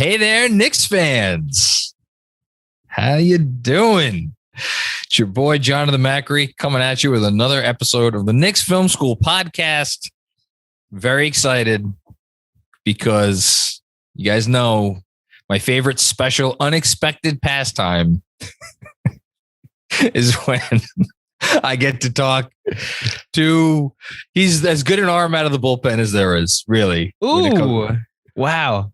Hey there, Knicks fans. How you doing? It's your boy, Jonathan Macri, coming at you with another episode of the Knicks Film School Podcast. Very excited because you guys know my favorite special unexpected pastime is when I get to talk to, he's as good an arm out of the bullpen as there is, really. Ooh, wow.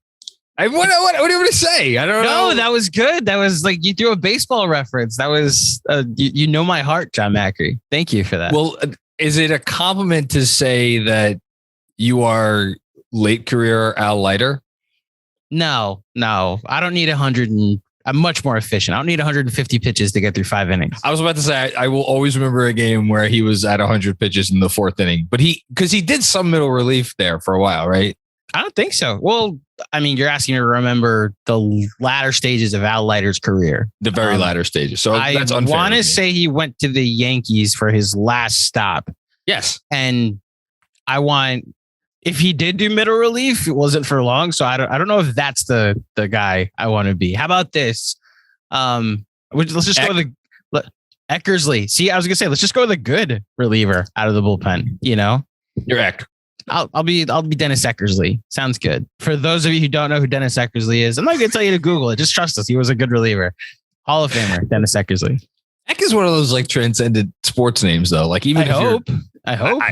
What do you want to say? I don't know. No, that was good. That was like you threw a baseball reference. That was, you know my heart, John Macri. Thank you for that. Well, is it a compliment to say that you are late career Al Leiter? No. I don't need 100 and I'm much more efficient. I don't need 150 pitches to get through 5 innings. I was about to say, I will always remember a game where he was at 100 pitches in the 4th inning, but because he did some middle relief there for a while, right? I don't think so. Well, I mean, you're asking me to remember the latter stages of Al Leiter's career. The very latter stages. So that's unfair. I want to say he went to the Yankees for his last stop. Yes. And if he did do middle relief, it wasn't for long. So I don't know if that's the guy I want to be. How about this? Let's just go with Eckersley. See, I was gonna say, let's just go with a good reliever out of the bullpen. You know, you're Eck. I'll be Dennis Eckersley. Sounds good. For those of you who don't know who Dennis Eckersley is, I'm not going to tell you to Google it. Just trust us. He was a good reliever. Hall of Famer, Dennis Eckersley. Eck is one of those like transcendent sports names, though. Like even I hope.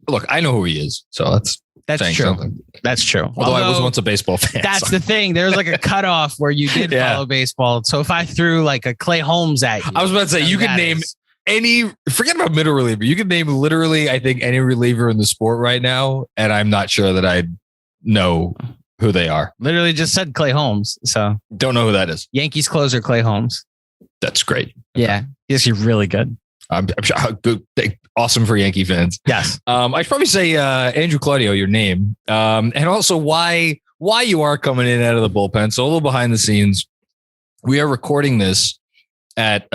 Look, I know who he is, so that's true. Something. That's true. Although I was once a baseball fan. That's the thing. There's like a cutoff where you did follow baseball. So if I threw like a Clay Holmes at you, I was about to say you could name forget about middle reliever. You can name literally, I think, any reliever in the sport right now, and I'm not sure that I know who they are. Literally just said Clay Holmes, so don't know who that is. Yankees closer Clay Holmes. That's great. Yeah, he's actually really good. I'm sure good, awesome for Yankee fans. Yes. I'd probably say Andrew Claudio, your name, and also why you are coming in out of the bullpen. So a little behind the scenes. We are recording this at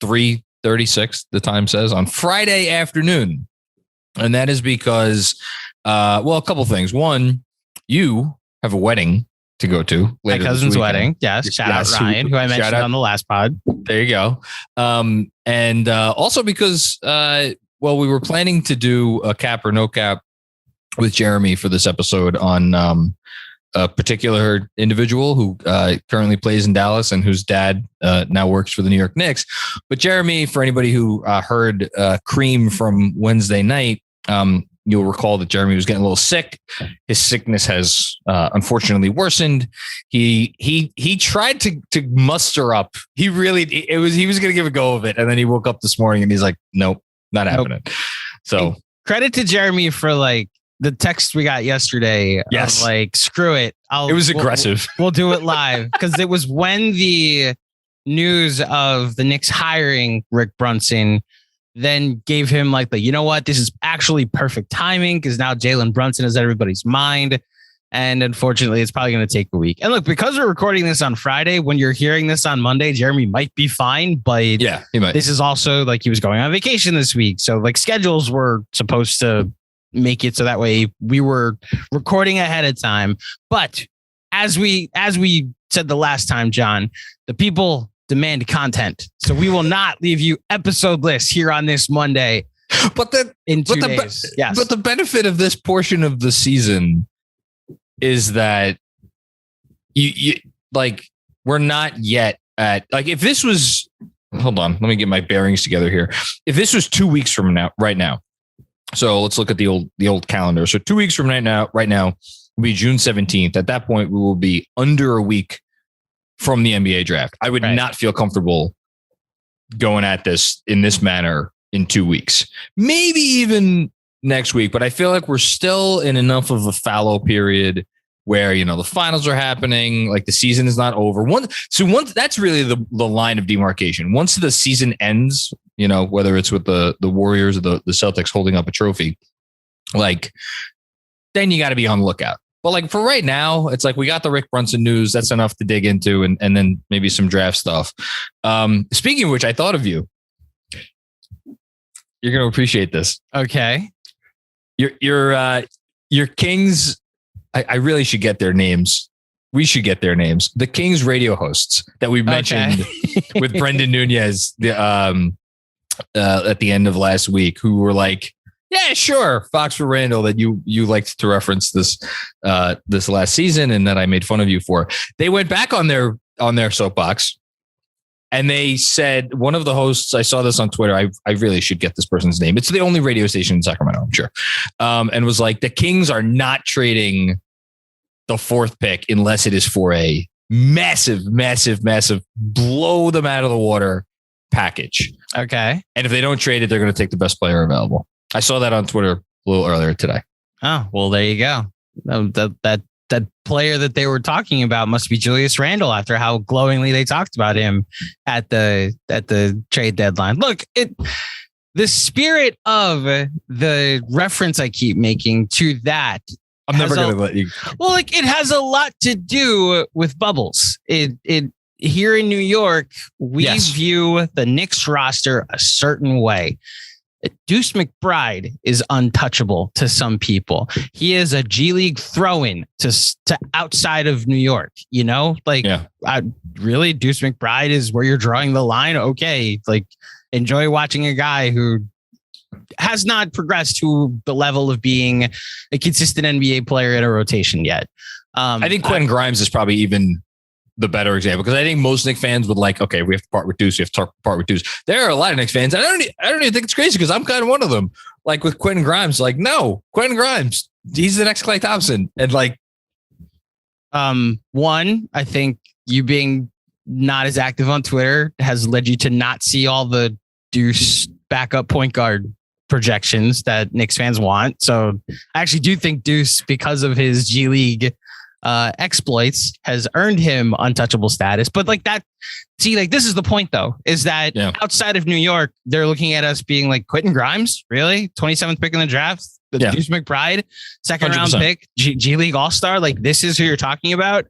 3:36, the time says, on Friday afternoon. And that is because, a couple things. One, you have a wedding to go to. My cousin's wedding. Yes. Shout out Ryan, who I mentioned on the last pod. There you go. And also because, we were planning to do a cap or no cap with Jeremy for this episode on a particular individual who currently plays in Dallas and whose dad now works for the New York Knicks. But Jeremy, for anybody who heard Cream from Wednesday night, you'll recall that Jeremy was getting a little sick. His sickness has unfortunately worsened. He tried to muster up. He was going to give a go of it, and then he woke up this morning and he's like, nope, not happening. So and credit to Jeremy for like the text we got yesterday. Yes. Of like, screw it. It was aggressive. We'll do it live because it was when the news of the Knicks hiring Rick Brunson then gave him like you know what? This is actually perfect timing because now Jalen Brunson is everybody's mind. And unfortunately, it's probably going to take a week. And look, because we're recording this on Friday, when you're hearing this on Monday, Jeremy might be fine. But yeah, he might. This is also like he was going on vacation this week. So like schedules were supposed to make it so that way we were recording ahead of time. But as we said the last time, John, the people demand content. So we will not leave you episode-less here on this Monday. But in 2 days. Yes. But the benefit of this portion of the season is that you like we're not yet at like if this was hold on, let me get my bearings together here. If this was 2 weeks from now, right now. So let's look at the old calendar. So 2 weeks from right now will be June 17th. At that point, we will be under a week from the NBA draft. I would not feel comfortable going at this in this manner in 2 weeks, maybe even next week. But I feel like we're still in enough of a fallow period where, the finals are happening, like the season is not over. Once that's really the line of demarcation. Once the season ends, whether it's with the Warriors or the Celtics holding up a trophy, like then you got to be on the lookout. But like for right now, it's like we got the Rick Brunson news. That's enough to dig into, and then maybe some draft stuff. Speaking of which, I thought of you. You're going to appreciate this. Okay. Your Kings. I really should get their names we should get their names. The Kings radio hosts that we mentioned with Brendan Nunez at the end of last week, who were like, yeah, sure, Fox for Randle, that you liked to reference this last season and that I made fun of you for. They went back on their soapbox and they said, one of the hosts, I saw this on Twitter, I really should get this person's name. It's the only radio station in Sacramento, I'm sure. And was like, the Kings are not trading the fourth pick unless it is for a massive, blow them out of the water package. Okay. And if they don't trade it, they're going to take the best player available. I saw that on Twitter a little earlier today. Oh, well, there you go. That player that they were talking about must be Julius Randle after how glowingly they talked about him at the trade deadline. Look, the spirit of the reference I keep making to that. I'm never going to let you. Well, like it has a lot to do with bubbles. It here in New York, we view the Knicks roster a certain way. Deuce McBride is untouchable to some people. He is a G League throw-in to outside of New York. You know, like really, Deuce McBride is where you're drawing the line. Okay, like enjoy watching a guy who has not progressed to the level of being a consistent NBA player in a rotation yet. I think Quentin Grimes is probably even the better example, because I think most Knicks fans would like, okay, we have to part with Deuce. We have to part with Deuce. There are a lot of Knicks fans. I don't even think it's crazy because I'm kind of one of them. Like with Quentin Grimes, like, no, Quentin Grimes, he's the next Klay Thompson. And like, one, I think you being not as active on Twitter has led you to not see all the Deuce backup point guard projections that Knicks fans want. So I actually do think Deuce, because of his G League exploits, has earned him untouchable status. But like that, see, like this is the point though, is that outside of New York, they're looking at us being like, Quentin Grimes, really? 27th pick in the draft, Deuce McBride, second 100%. Round pick, G League All-Star. Like this is who you're talking about.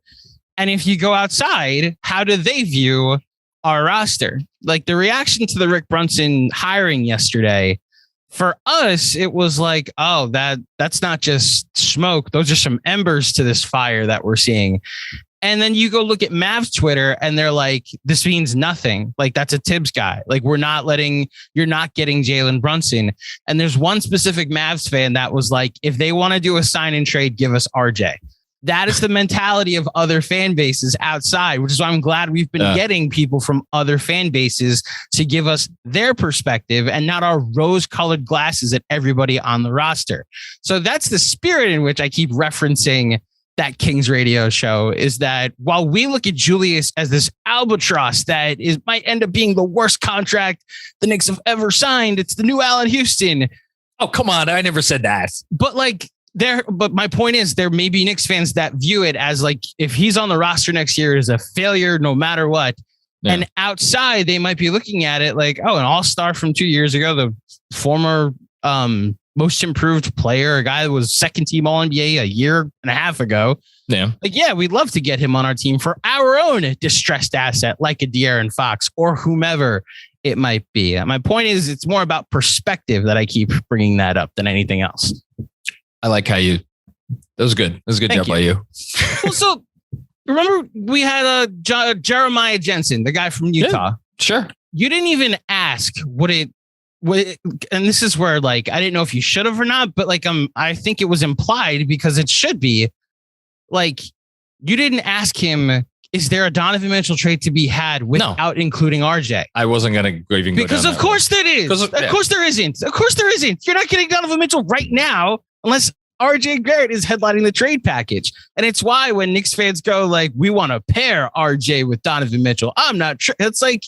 And if you go outside, how do they view our roster? Like the reaction to the Rick Brunson hiring yesterday, for us, it was like, oh, that's not just smoke. Those are some embers to this fire that we're seeing. And then you go look at Mavs Twitter and they're like, this means nothing. Like that's a Tibbs guy. Like you're not getting Jalen Brunson. And there's one specific Mavs fan that was like, if they want to do a sign and trade, give us RJ. That is the mentality of other fan bases outside, which is why I'm glad we've been getting people from other fan bases to give us their perspective and not our rose-colored glasses at everybody on the roster. So that's the spirit in which I keep referencing that Kings radio show, is that while we look at Julius as this albatross that might end up being the worst contract the Knicks have ever signed, it's the new Allen Houston. Oh, come on. I never said that. But like, but my point is, there may be Knicks fans that view it as like, if he's on the roster next year, is a failure no matter what. Yeah. And outside, they might be looking at it like, oh, an all-star from 2 years ago, the former most improved player, a guy that was second team All-NBA a year and a half ago. Yeah. Like, yeah, we'd love to get him on our team for our own distressed asset, like a De'Aaron Fox or whomever it might be. My point is, it's more about perspective that I keep bringing that up than anything else. I like how that was good. That was a good job by you. Well, so remember we had Jeremiah Jensen, the guy from Utah. Yeah, sure. You didn't even ask what it, and this is where like, I didn't know if you should have or not, but like, I think it was implied because it should be like, you didn't ask him, is there a Donovan Mitchell trade to be had without including RJ? I wasn't going to even go because down of course there is. Of course there isn't. Of course there isn't. You're not getting Donovan Mitchell right now unless RJ Barrett is headlining the trade package. And it's why when Knicks fans go like, we want to pair RJ with Donovan Mitchell, I'm not sure. It's like,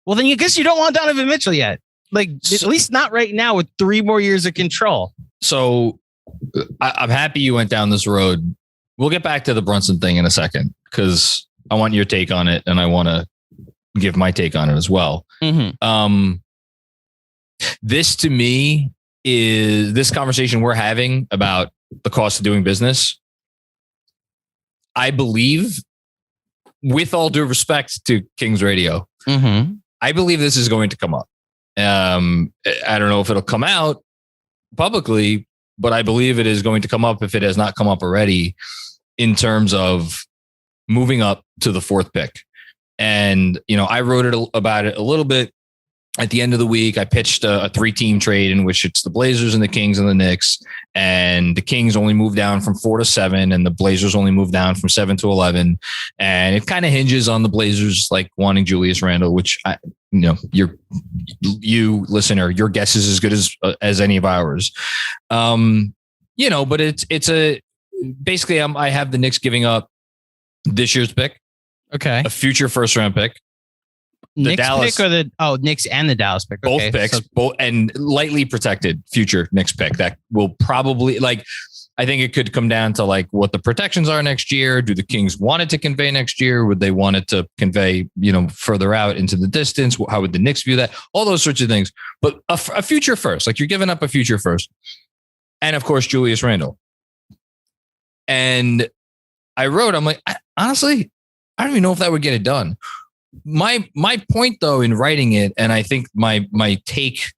well, then you guess you don't want Donovan Mitchell yet. Like, at least not right now with 3 more years of control. So I'm happy you went down this road. We'll get back to the Brunson thing in a second, because I want your take on it and I want to give my take on it as well. Mm-hmm. This to me is this conversation we're having about the cost of doing business. I believe, with all due respect to Kings Radio, I believe this is going to come up. I don't know if it'll come out publicly, but I believe it is going to come up, if it has not come up already, in terms of moving up to the 4th pick. And, I wrote about it a little bit at the end of the week. I pitched a 3-team trade in which it's the Blazers and the Kings and the Knicks, and the Kings only moved down from 4 to 7 and the Blazers only moved down from 7 to 11. And it kind of hinges on the Blazers like wanting Julius Randle, which you listener, your guess is as good as any of ours. But it's basically I have the Knicks giving up this year's pick. Okay. A future 1st round pick. Knicks pick or Knicks and the Dallas pick? Both picks, both and lightly protected future Knicks pick that will probably I think it could come down to like what the protections are next year. Do the Kings want it to convey next year? Would they want it to convey, further out into the distance? How would the Knicks view that? All those sorts of things. But a future first, like you're giving up a future first. And of course, Julius Randle. And I wrote, I'm like, honestly, I don't even know if that would get it done. My point though in writing it, and I think my take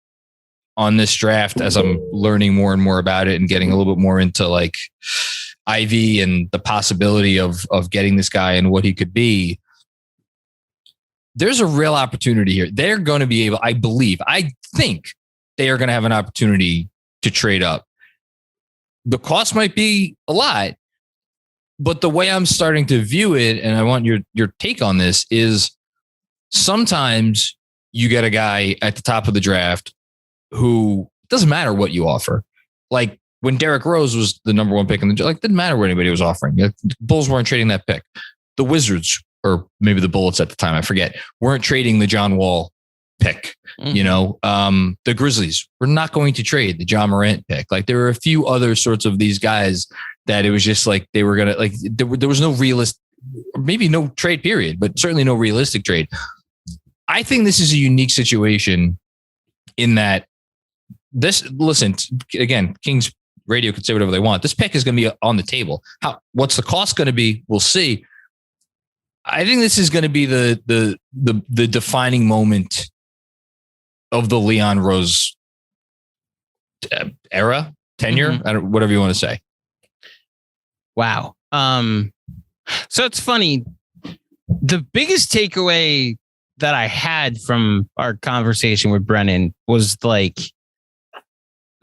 on this draft as I'm learning more and more about it and getting a little bit more into like Ivy and the possibility of getting this guy and what he could be, there's a real opportunity here. They're going to be able, I think they are going to have an opportunity to trade up. The cost might be a lot, but the way I'm starting to view it, and I want your take on this, is sometimes you get a guy at the top of the draft who doesn't matter what you offer. Like when Derrick Rose was the number 1 pick in the draft, didn't matter what anybody was offering. The Bulls weren't trading that pick. The Wizards, or maybe the Bullets at the time, I forget, weren't trading the John Wall pick. Mm-hmm. The Grizzlies were not going to trade the John Morant pick. Like there were a few other sorts of these guys that it was just like they were going to, there was no realistic, maybe no trade period, but certainly no realistic trade. I think this is a unique situation in that listen, again, Kings Radio could say whatever they want. This pick is going to be on the table. What's the cost going to be? We'll see. I think this is going to be the defining moment of the Leon Rose era, tenure, mm-hmm. Whatever you want to say. Wow. So it's funny. The biggest takeaway that I had from our conversation with Brennan was like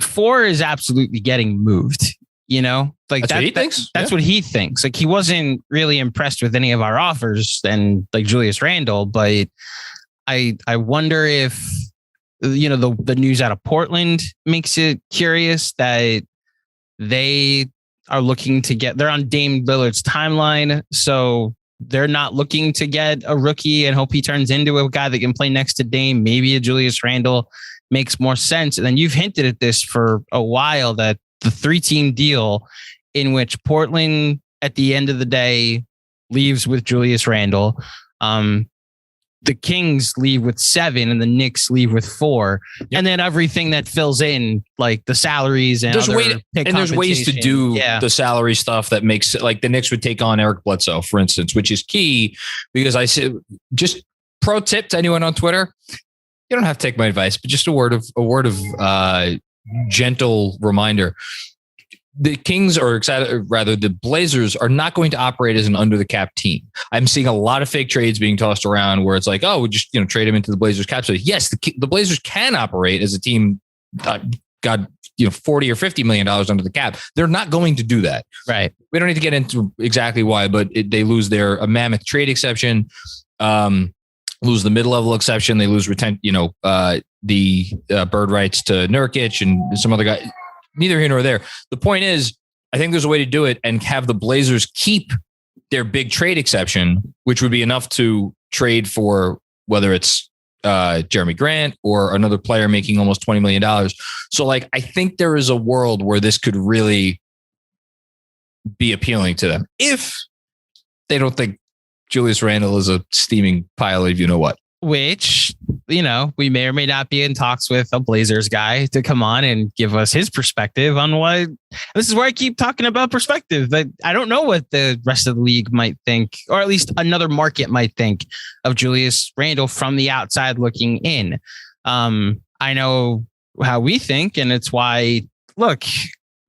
4 is absolutely getting moved, like that's what he thinks. That's what he thinks. Like he wasn't really impressed with any of our offers and like Julius Randle, but I wonder if, the news out of Portland makes it curious that they are looking to they're on Dame Lillard's timeline. So they're not looking to get a rookie and hope he turns into a guy that can play next to Dame. Maybe a Julius Randle makes more sense. And then you've hinted at this for a while, that the 3-team deal in which Portland at the end of the day leaves with Julius Randle. The Kings leave with 7 and the Knicks leave with 4. Yep. And then everything that fills in, like the salaries and there's ways to do the salary stuff that makes it, like the Knicks would take on Eric Bledsoe, for instance, which is key because I said, just pro tip to anyone on Twitter, you don't have to take my advice, but just a word of gentle reminder. The Kings, or rather the Blazers, are not going to operate as an under the cap team. I'm seeing a lot of fake trades being tossed around where it's like, oh, we just trade them into the Blazers cap space. Yes, the Blazers can operate as a team. got $40 or $50 million under the cap. They're not going to do that. Right. We don't need to get into exactly why, but they lose a mammoth trade exception, lose the mid-level exception. They lose the bird rights to Nurkic and some other guy. Neither here nor there. The point is, I think there's a way to do it and have the Blazers keep their big trade exception, which would be enough to trade for whether it's Jeremy Grant or another player making almost $20 million. So I think there is a world where this could really be appealing to them if they don't think Julius Randle is a steaming pile of what. Which, we may or may not be in talks with a Blazers guy to come on and give us his perspective on what. This is where I keep talking about perspective. But I don't know what the rest of the league might think, or at least another market might think of Julius Randle from the outside looking in. I know how we think, and it's why, look,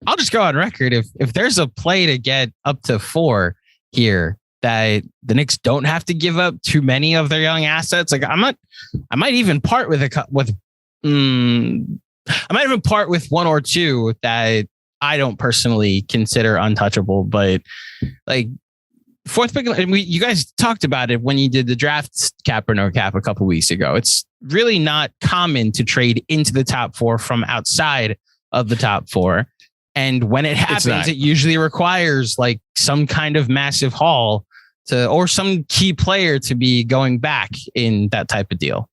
I'll just go on record. If there's a play to get up to 4 here, that the Knicks don't have to give up too many of their young assets. Like I might even part with one or two that I don't personally consider untouchable, but like fourth pick, you guys talked about it when you did the draft cap or no cap a couple weeks ago. It's really not common to trade into the top four from outside of the top four. And when it happens, it usually requires like some kind of massive haul or some key player to be going back in that type of deal.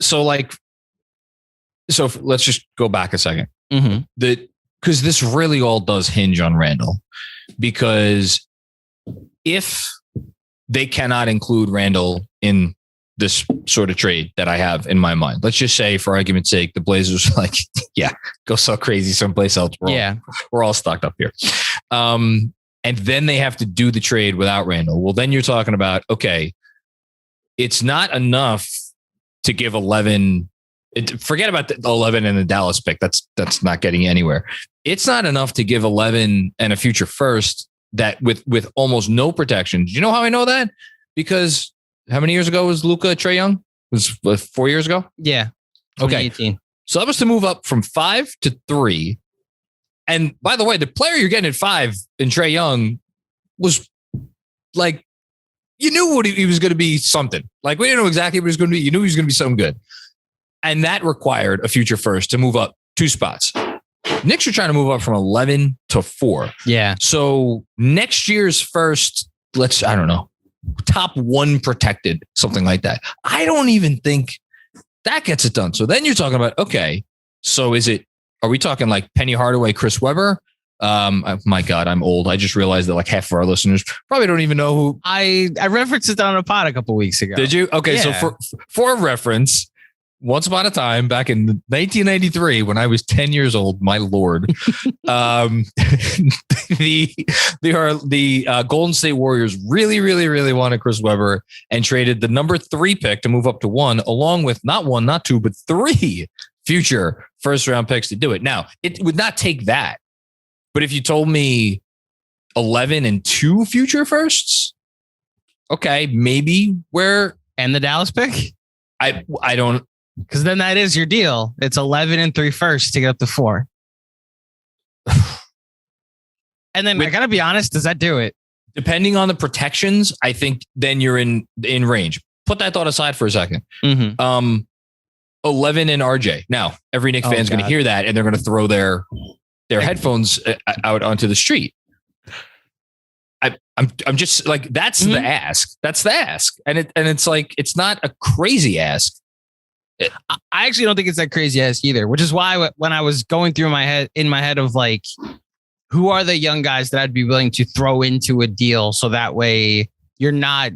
So let's just go back a second. Mm-hmm. Because this really all does hinge on Randle, because if they cannot include Randle in this sort of trade that I have in my mind, let's just say for argument's sake, the Blazers like, yeah, go so crazy someplace else. We're all stocked up here. And then they have to do the trade without Randle. Well, then you're talking about, okay, it's not enough to give 11. Forget about the 11 and the Dallas pick. That's not getting you anywhere. It's not enough to give 11 and a future first that with almost no protection. Do you know how I know that? Because how many years ago was Luka Trae Young? It was 4 years ago? Yeah. 2018. Okay. So that was to move up from 5 to 3. And by the way, the player you're getting at 5 in Trae Young was like, you knew what he was going to be something. Like, we didn't know exactly what he was going to be. You knew he was going to be something good. And that required a future first to move up 2 spots. Knicks are trying to move up from 11 to 4. Yeah. So next year's first, I don't know, top 1 protected, something like that. I don't even think that gets it done. So then you're talking about, okay, so are we talking like Penny Hardaway, Chris Webber? My God, I'm old. I just realized that like half of our listeners probably don't even know who. I referenced it on a pod a couple weeks ago. Did you? Okay. Yeah. So for reference, once upon a time, back in 1993, when I was 10 years old, my Lord, the Golden State Warriors really, really, really wanted Chris Webber and traded the number 3 pick to move up to 1, along with not 1, not 2, but 3 future first round picks to do it. Now, it would not take that. But if you told me 11 and 2 future firsts, okay, maybe and the Dallas pick? I don't. Because then that is your deal. It's 11 and 3 firsts to get up to 4. And then I gotta be honest, does that do it? Depending on the protections, I think then you're in range. Put that thought aside for a second. Mm-hmm. 11 and RJ. Now, every Knicks fan's going to hear that and they're going to throw their headphones out onto the street. I'm just like, that's the ask. That's the ask. And it's like, it's not a crazy ask. I actually don't think it's that crazy ask either, which is why when I was going through in my head of like, who are the young guys that I'd be willing to throw into a deal so that way you're not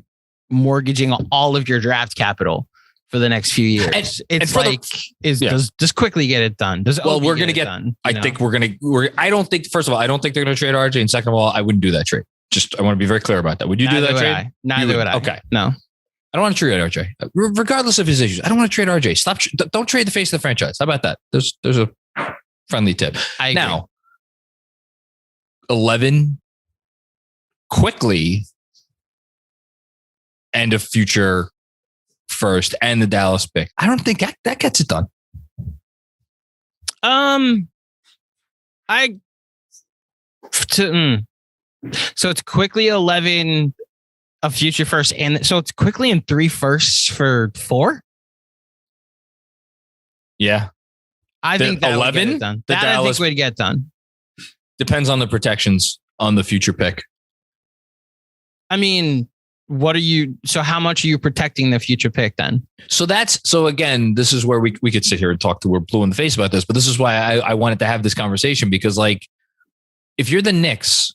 mortgaging all of your draft capital for the next few years. Does quickly get it done. We're going to get done. I don't think, first of all, I don't think they're going to trade RJ. And second of all, I wouldn't do that trade. I want to be very clear about that. Would you do that trade? Neither would I. Okay. No. I don't want to trade RJ, regardless of his issues. I don't want to trade RJ. Don't trade the face of the franchise. How about that? There's a friendly tip. Now, 11 quickly and a future first and the Dallas pick. I don't think that gets it done. So it's quickly 11. A future first, and so it's quickly in 3 firsts for 4. Yeah, I think that 11 would get it done. I think would get done. Depends on the protections on the future pick. I mean, so how much are you protecting the future pick then? So again, this is where we could sit here and talk we're blue in the face about this, but this is why I wanted to have this conversation, because like, if you're the Knicks,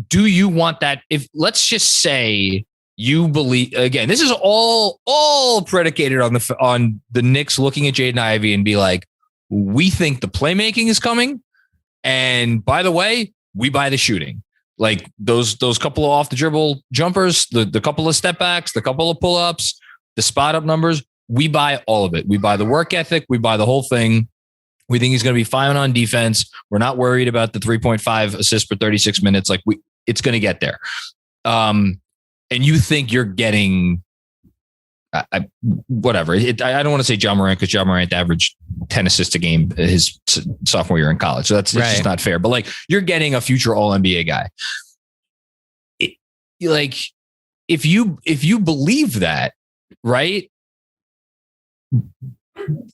do you want that? If let's just say you believe, again, this is all predicated on the Knicks looking at Jaden Ivey and be like, we think the playmaking is coming, and by the way, we buy the shooting. Like those couple of off the dribble jumpers, the couple of step backs, the couple of pull ups, the spot up numbers, we buy all of it. We buy the work ethic, we buy the whole thing. We think he's going to be fine on defense. We're not worried about the 3.5 assists per 36 minutes. Like it's going to get there. And you think you're getting whatever. I don't want to say Ja Morant because Ja Morant averaged 10 assists a game his sophomore year in college. So that's just not fair. But like you're getting a future All NBA guy. Like if you believe that, right?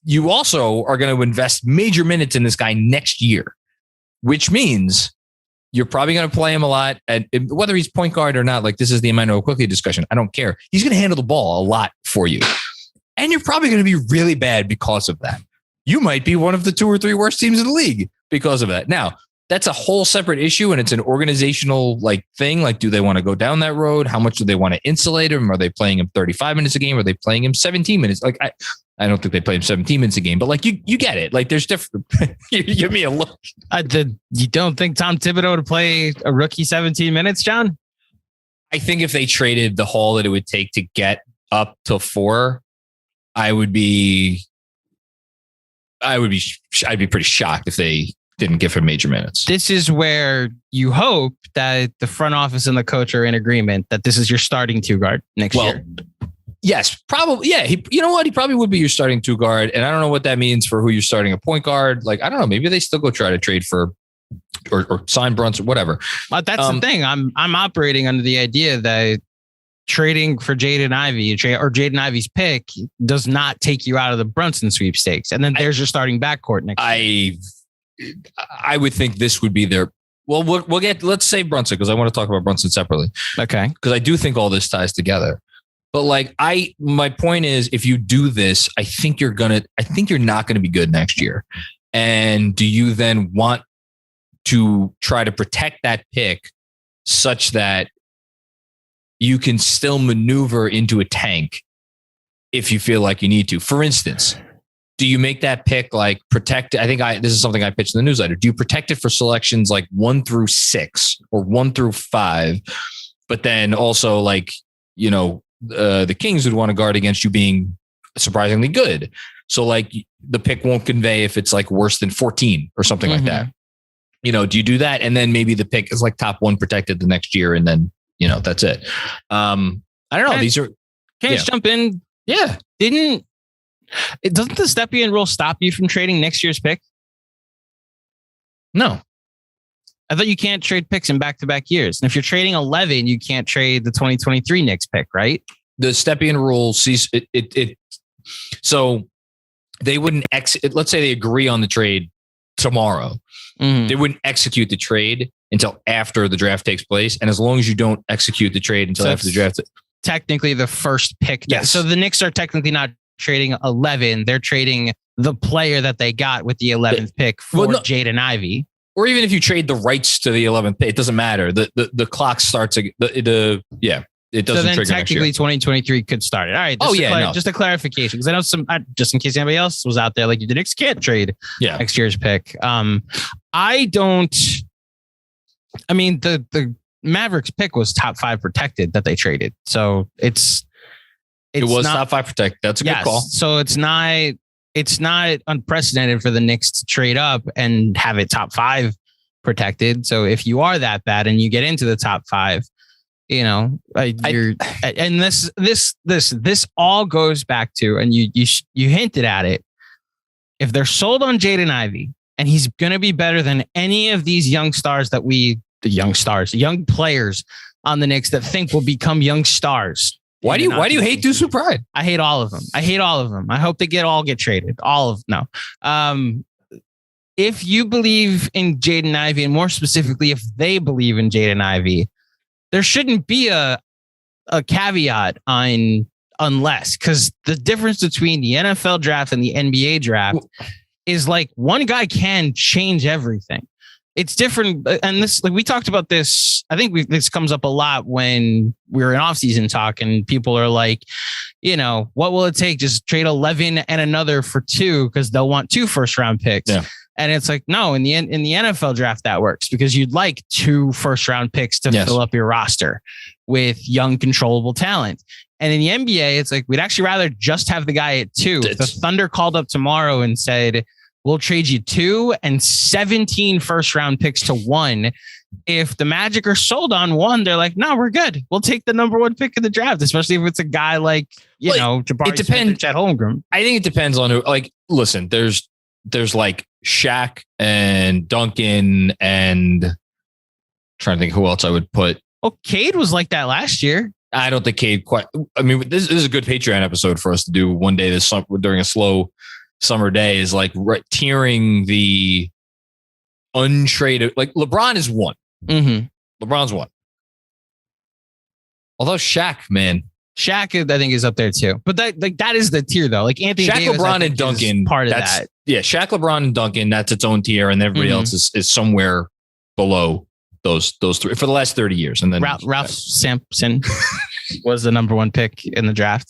You also are going to invest major minutes in this guy next year, which means you're probably going to play him a lot. And whether he's point guard or not, like this is the Immanuel Quickley discussion. I don't care. He's going to handle the ball a lot for you. And you're probably going to be really bad because of that. You might be one of the 2 or 3 worst teams in the league because of that. Now, that's a whole separate issue. And it's an organizational like thing. Like, do they want to go down that road? How much do they want to insulate him? Are they playing him 35 minutes a game? Are they playing him 17 minutes? Like, I don't think they play him 17 minutes a game, but like you get it. Like there's different. You give me a look. You don't think Tom Thibodeau would play a rookie 17 minutes, John? I think if they traded the haul that it would take to get up to 4, I'd be pretty shocked if they didn't give him major minutes. This is where you hope that the front office and the coach are in agreement that this is your starting 2 guard next year. Yes, probably. Yeah. You know what? He probably would be your starting 2 guard. And I don't know what that means for who you're starting a point guard. Like, I don't know. Maybe they still go try to trade for or sign Brunson, whatever. But that's the thing. I'm operating under the idea that trading for Jaden Ivey or Jaden Ivey's pick does not take you out of the Brunson sweepstakes. And then there's your starting backcourt next year. I would think this would be their. Well, let's say Brunson because I want to talk about Brunson separately. Okay. Because I do think all this ties together. But like my point is, if you do this, I think you're not going to be good next year. And do you then want to try to protect that pick such that you can still maneuver into a tank if you feel like you need to? For instance, do you make that pick like protect? This is something I pitched in the newsletter. Do you protect it for selections like 1 through 6 or 1 through 5? But then also like, the Kings would want to guard against you being surprisingly good. So like the pick won't convey if it's like worse than 14 or something like that. Do you do that? And then maybe the pick is like top 1 protected the next year. And then, that's it. I don't know. Can I just jump in? Yeah. Doesn't the Stepien rule stop you from trading next year's pick? No. I thought you can't trade picks in back-to-back years. And if you're trading 11, you can't trade the 2023 Knicks pick, right? The Stepien rule sees it. So they wouldn't let's say they agree on the trade tomorrow. They wouldn't execute the trade until after the draft takes place. And as long as you don't execute the trade until after the draft. Technically the first pick. Yes. So the Knicks are technically not trading 11. They're trading the player that they got with the 11th pick for Jaden Ivey. Or even if you trade the rights to the 11th pick, it doesn't matter. The clock starts. It doesn't so then trigger technically 2023 could start it. All right. Just a clarification. Because I know just in case anybody else was out there, like the Knicks can't trade next year's pick. The Mavericks pick was top 5 protected that they traded. So it was not top 5 protected. That's a good call. So it's not unprecedented for the Knicks to trade up and have it top 5 protected. So if you are that bad and you get into the top 5, and this all goes back to, and you hinted at it. If they're sold on Jaden Ivey and he's going to be better than any of these young players on the Knicks that think will become young stars. Why do you hate Deuce McBride? I hate all of them. I hope they get traded. If you believe in Jaden Ivey, and more specifically, if they believe in Jaden Ivey, there shouldn't be a caveat on unless, because the difference between the NFL draft and the NBA draft is like one guy can change everything. It's different. And this, like we talked about this, I think this comes up a lot when we're in off-season talk and people are like, what will it take? Just trade 11 and another for 2 because they'll want 2 first-round picks. Yeah. And it's like, no, in the NFL draft, that works because you'd like 2 first-round picks to fill up your roster with young, controllable talent. And in the NBA, it's like, we'd actually rather just have the guy at 2. If the Thunder called up tomorrow and said, we'll trade you 2 and 17 first round picks to 1. If the Magic are sold on 1, they're like, no, we're good. We'll take the number 1 pick in the draft, especially if it's a guy like, Jabari it depends. Smith or Chet Holmgren. I think it depends on who. Like, listen, there's like Shaq and Duncan and I'm trying to think who else I would put. Well, Cade was like that last year. I don't think Cade quite. I mean, this is a good Patreon episode for us to do one day this summer during a slow summer day. Is like tiering the untraded. Like LeBron is 1. Mm-hmm. LeBron's 1. Although Shaq, I think is up there too. But that is the tier though. Like Anthony Shaq, Davis, LeBron, and Duncan, part of that. Yeah, Shaq, LeBron, and Duncan. That's its own tier, and everybody else is somewhere below those 3 for the last 30 years. And then Ralph Sampson was the number 1 pick in the draft.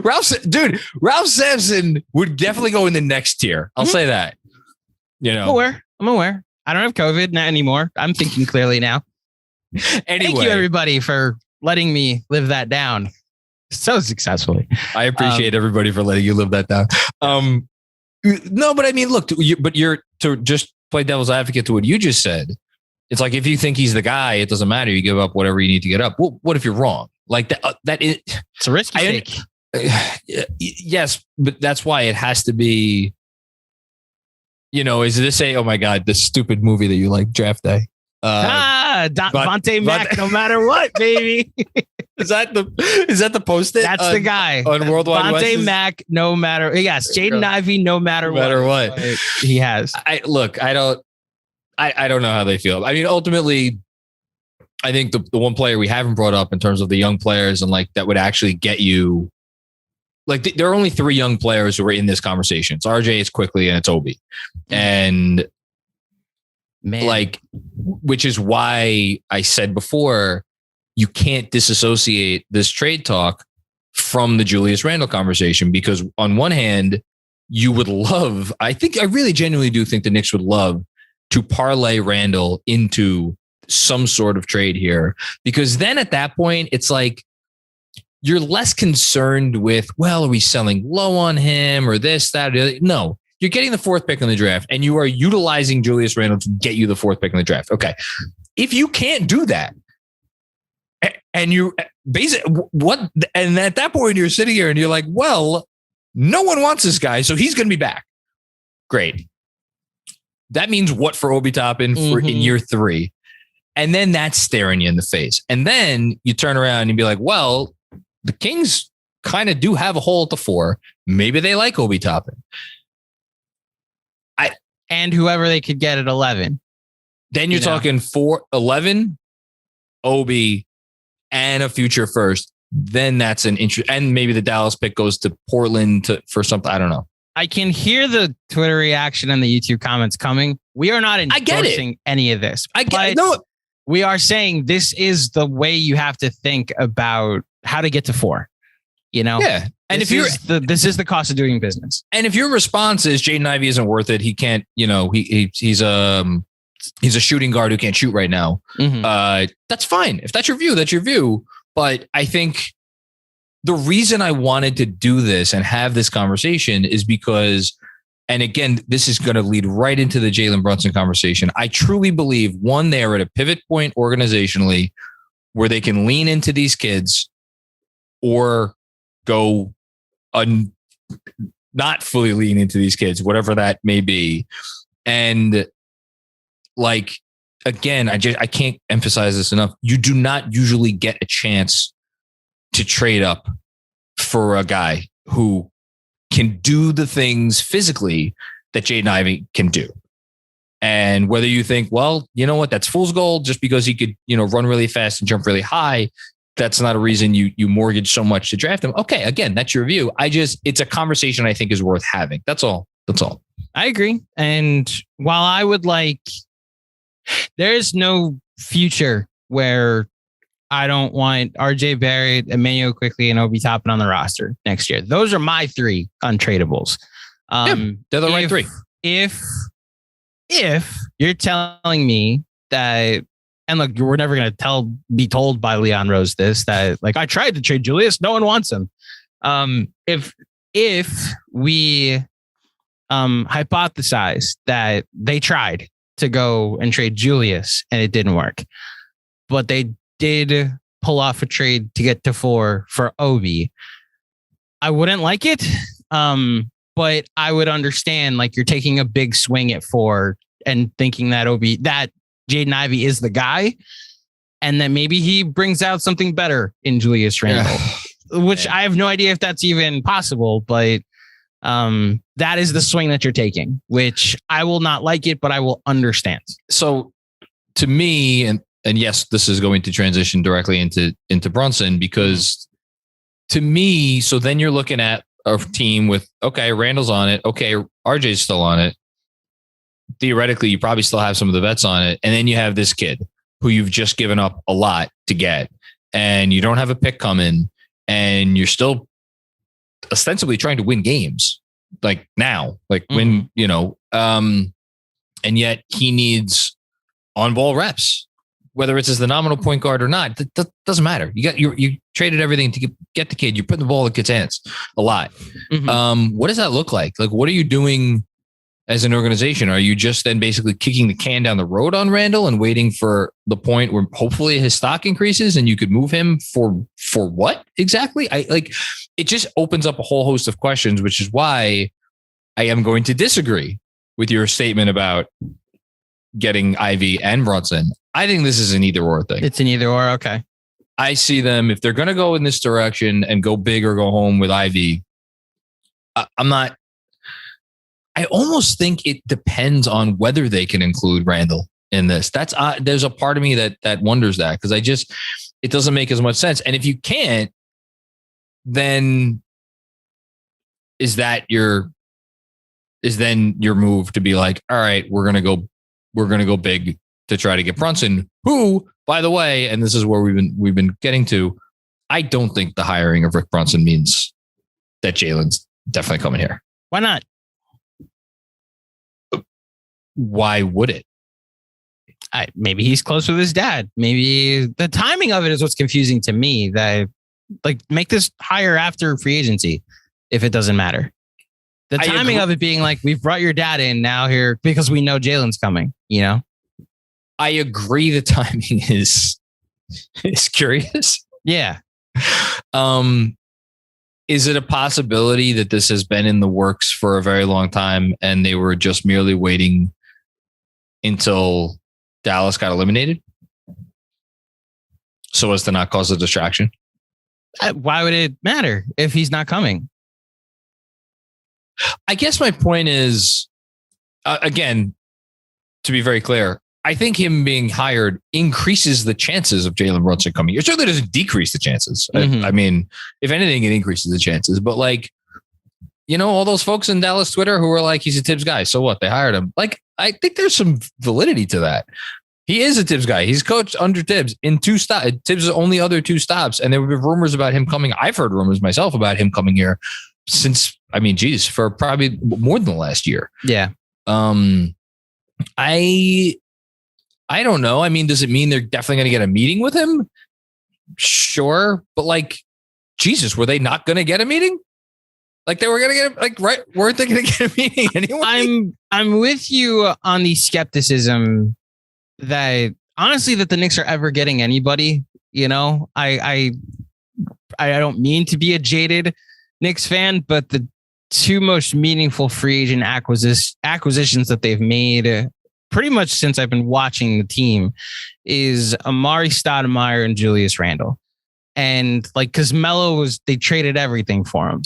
Ralph Sampson would definitely go in the next tier. I'll say that. I'm aware. I don't have COVID not anymore. I'm thinking clearly now. Anyway, thank you everybody for letting me live that down so successfully. I appreciate everybody for letting you live that down. No, but I mean, look, you're to just play devil's advocate to what you just said. It's like, if you think he's the guy, it doesn't matter. You give up whatever you need to get up. Well, what if you're wrong? Like that is, it's a risky take. Yes, but that's why it has to be, is this oh my God, this stupid movie that you like, Draft Day? Vontae Mack, no matter what, baby. Is that the post-it? That's the guy on Worldwide West. Vontae Mack, no matter. Yes, Jaden Ivey, no matter what he has. I don't know how they feel. I mean, ultimately, I think the one player we haven't brought up in terms of the young players and like that would actually get you, like there are only 3 young players who are in this conversation. It's RJ, it's Quickly, and it's Obi. And which is why I said before, you can't disassociate this trade talk from the Julius Randle conversation, because on one hand, you would love, I really genuinely do think the Knicks would love to parlay Randle into some sort of trade here, because then at that point, it's like you're less concerned with, well, are we selling low on him or this, that, or the, no, you're getting the 4th pick in the draft and you are utilizing Julius Randle to get you the 4th pick in the draft. Okay. If you can't do that and you basically and at that point you're sitting here and you're like, well, no one wants this guy, so he's going to be back. Great. That means what for Obi Toppin for in year 3? And then that's staring you in the face. And then you turn around and be like, well, the Kings kind of do have a hole at the 4. Maybe they like Obi Toppin. And whoever they could get at 11. Then you're talking 11, Obi, and a future first. Then that's an interest. And maybe the Dallas pick goes to Portland for something. I don't know. I can hear the Twitter reaction and the YouTube comments coming. We are not endorsing any of this. We are saying this is the way you have to think about how to get to 4. Yeah. And this is the cost of doing business. And if your response is Jaden Ivey isn't worth it, he can't, he's a shooting guard who can't shoot right now. That's fine. If that's your view, that's your view. But I think the reason I wanted to do this and have this conversation is because, and again, this is going to lead right into the Jalen Brunson conversation. I truly believe, one, they are at a pivot point organizationally where they can lean into these kids or go not fully lean into these kids, whatever that may be. And like, again, I can't emphasize this enough. You do not usually get a chance to trade up for a guy who can do the things physically that Jaden Ivey can do. And whether you think, well, you know what, that's fool's gold just because he could, run really fast and jump really high, that's not a reason you mortgage so much to draft him. Okay, again, that's your view. It's a conversation I think is worth having. That's all. I agree. And while I would there is no future where I don't want RJ Barrett, Emmanuel Quickly, and Obi Toppin on the roster next year. Those are my 3 untradables. They're the right 3. If you're telling me that, and look, we're never going to be told by Leon Rose that I tried to trade Julius, no one wants him. If we hypothesized that they tried to go and trade Julius and it didn't work, but they did pull off a trade to get to 4 for Obi. I wouldn't like it, but I would understand, like, you're taking a big swing at 4 and thinking that Jaden Ivey is the guy, and that maybe he brings out something better in Julius Randle, which I have no idea if that's even possible, but that is the swing that you're taking, which I will not like it, but I will understand. So to me, and yes, this is going to transition directly into Brunson, because to me, so then you're looking at a team with, okay, Randall's on it. Okay, RJ's still on it. Theoretically, you probably still have some of the vets on it. And then you have this kid who you've just given up a lot to get, and you don't have a pick coming, and you're still ostensibly trying to win games like now, like when, and yet he needs on-ball reps, whether it's as the nominal point guard or not. That doesn't matter. You traded everything to get the kid. You're putting the ball in the kid's hands a lot. What does that look like? Like, what are you doing as an organization? Are you just then basically kicking the can down the road on Randle and waiting for the point where hopefully his stock increases and you could move him for what exactly? It just opens up a whole host of questions, which is why I am going to disagree with your statement about getting Ivy and Brunson. I think this is an either or thing. It's an either or. Okay. I see them, if they're going to go in this direction and go big or go home with Ivy, I almost think it depends on whether they can include Randle in this. There's a part of me that wonders that, because it doesn't make as much sense. And if you can't, then is your move to be like, all right, we're going to go big to try to get Brunson, who, by the way, and this is where we've been getting to, I don't think the hiring of Rick Brunson means that Jalen's definitely coming here. Why not? Why would it? Maybe he's close with his dad. Maybe the timing of it is what's confusing to me. That, like, make this hire after free agency if it doesn't matter. The timing of it being like, we've brought your dad in now here because we know Jalen's coming, I agree the timing is curious. Yeah. Is it a possibility that this has been in the works for a very long time and they were just merely waiting until Dallas got eliminated so as to not cause a distraction? Why would it matter if he's not coming? I guess my point is, again, to be very clear, I think him being hired increases the chances of Jalen Brunson coming. It certainly doesn't decrease the chances. Mm-hmm. I mean, if anything, it increases the chances. But, like, all those folks in Dallas Twitter who were like, he's a Tibbs guy. So what? They hired him. Like, I think there's some validity to that. He is a Tibbs guy. He's coached under Tibbs in 2 stops. Tibbs' only other 2 stops. And there have been rumors about him coming. I've heard rumors myself about him coming here since, for probably more than the last year. Yeah. I don't know. I mean, does it mean they're definitely going to get a meeting with him? Sure. But, like, Jesus, were they not going to get a meeting? Like, they were going to get, like, right? Weren't they going to get a meeting anyway? I'm with you on the skepticism that, honestly, that the Knicks are ever getting anybody. I don't mean to be a jaded Knicks fan, but the 2 most meaningful free agent acquisitions that they've made pretty much since I've been watching the team is Amari Stoudemire and Julius Randle. And, like, because Melo they traded everything for him,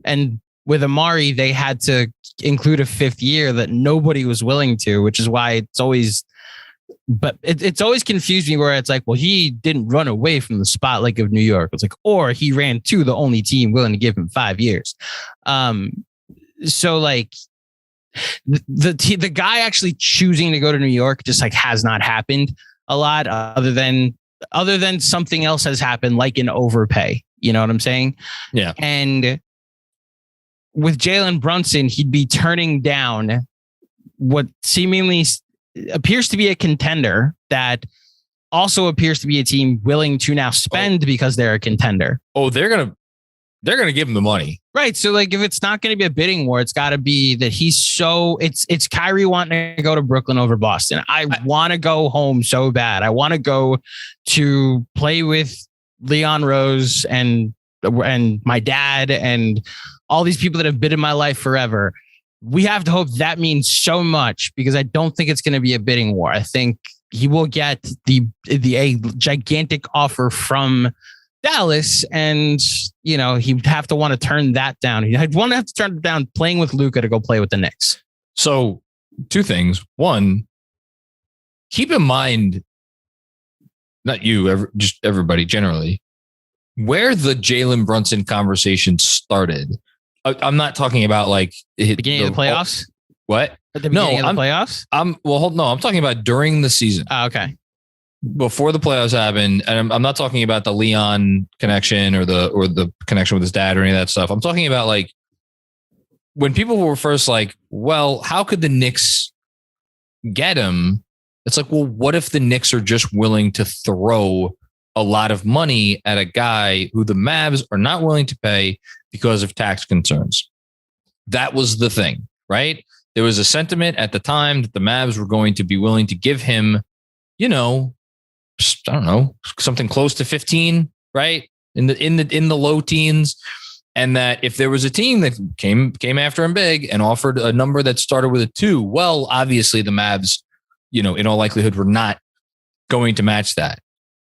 and with Amari, they had to include a 5th year that nobody was willing to, which is why it's always confused me where it's like, well, he didn't run away from the spotlight of New York. It's like, or he ran to the only team willing to give him 5 years. So, like, the guy actually choosing to go to New York just, like, has not happened a lot other than something else has happened, like an overpay. You know what I'm saying? Yeah. And with Jalen Brunson, he'd be turning down what seemingly appears to be a contender that also appears to be a team willing to now spend because they're a contender. Oh, they're going to they're going to give him the money. Right. So like if it's not going to be a bidding war, it's got to be that it's Kyrie wanting to go to Brooklyn over Boston. I want to go home so bad. I want to go to play with Leon Rose and my dad and all these people that have been in my life forever. We have to hope that means so much, because I don't think it's going to be a bidding war. I think he will get a gigantic offer from Dallas, and he'd have to want to turn that down. He'd want to have to turn it down playing with Luka to go play with the Knicks. So, two things. One, keep in mind, not you, just everybody generally, where the Jalen Brunson conversation started. I'm not talking about like beginning of the playoffs. What? At the beginning of the playoffs? I'm talking about during the season. Oh, okay. Before the playoffs happened, and I'm not talking about the Leon connection or the connection with his dad or any of that stuff. I'm talking about like when people were first like, well, how could the Knicks get him? It's like, well, what if the Knicks are just willing to throw a lot of money at a guy who the Mavs are not willing to pay because of tax concerns? That was the thing, right? There was a sentiment at the time that the Mavs were going to be willing to give him, I don't know, something close to 15, right? In the low teens. And that if there was a team that came after him big and offered a number that started with a 2, well, obviously the Mavs, in all likelihood, were not going to match that.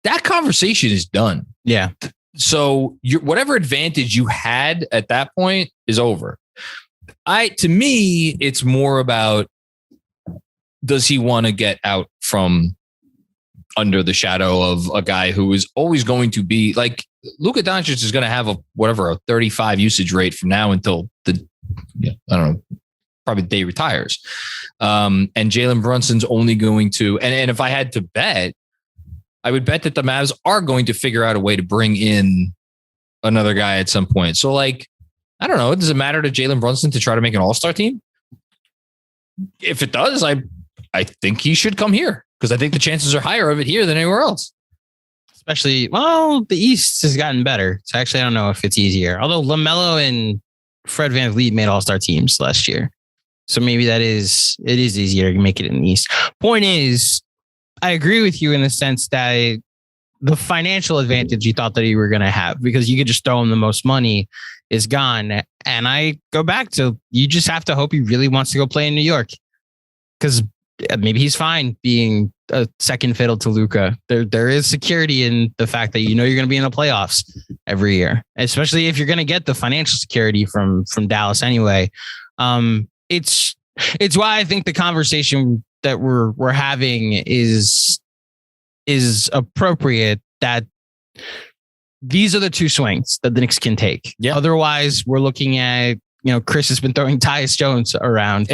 That conversation is done. Yeah. So whatever advantage you had at that point is over. To me, it's more about, does he want to get out from under the shadow of a guy who is always going to be like Luka Doncic is going to have a 35 usage rate from now until probably the day he retires. And Jalen Brunson's only going to, and if I had to bet, I would bet that the Mavs are going to figure out a way to bring in another guy at some point. So like, I don't know. Does it matter to Jalen Brunson to try to make an all-star team? If it does, I think he should come here, because I think the chances are higher of it here than anywhere else. Especially, the East has gotten better. So actually, I don't know if it's easier. Although LaMelo and Fred VanVleet made all-star teams last year. So maybe it is easier to make it in the East. Point is, I agree with you in the sense that the financial advantage you thought that you were going to have, because you could just throw him the most money, is gone. And I go back to, you just have to hope he really wants to go play in New York, because maybe he's fine being a second fiddle to Luka. There is security in the fact that you're going to be in the playoffs every year, especially if you're going to get the financial security from Dallas anyway. It's why I think the conversation that we're having is appropriate, that these are the two swings that the Knicks can take. Yeah. Otherwise, we're looking at, Chris has been throwing Tyus Jones around.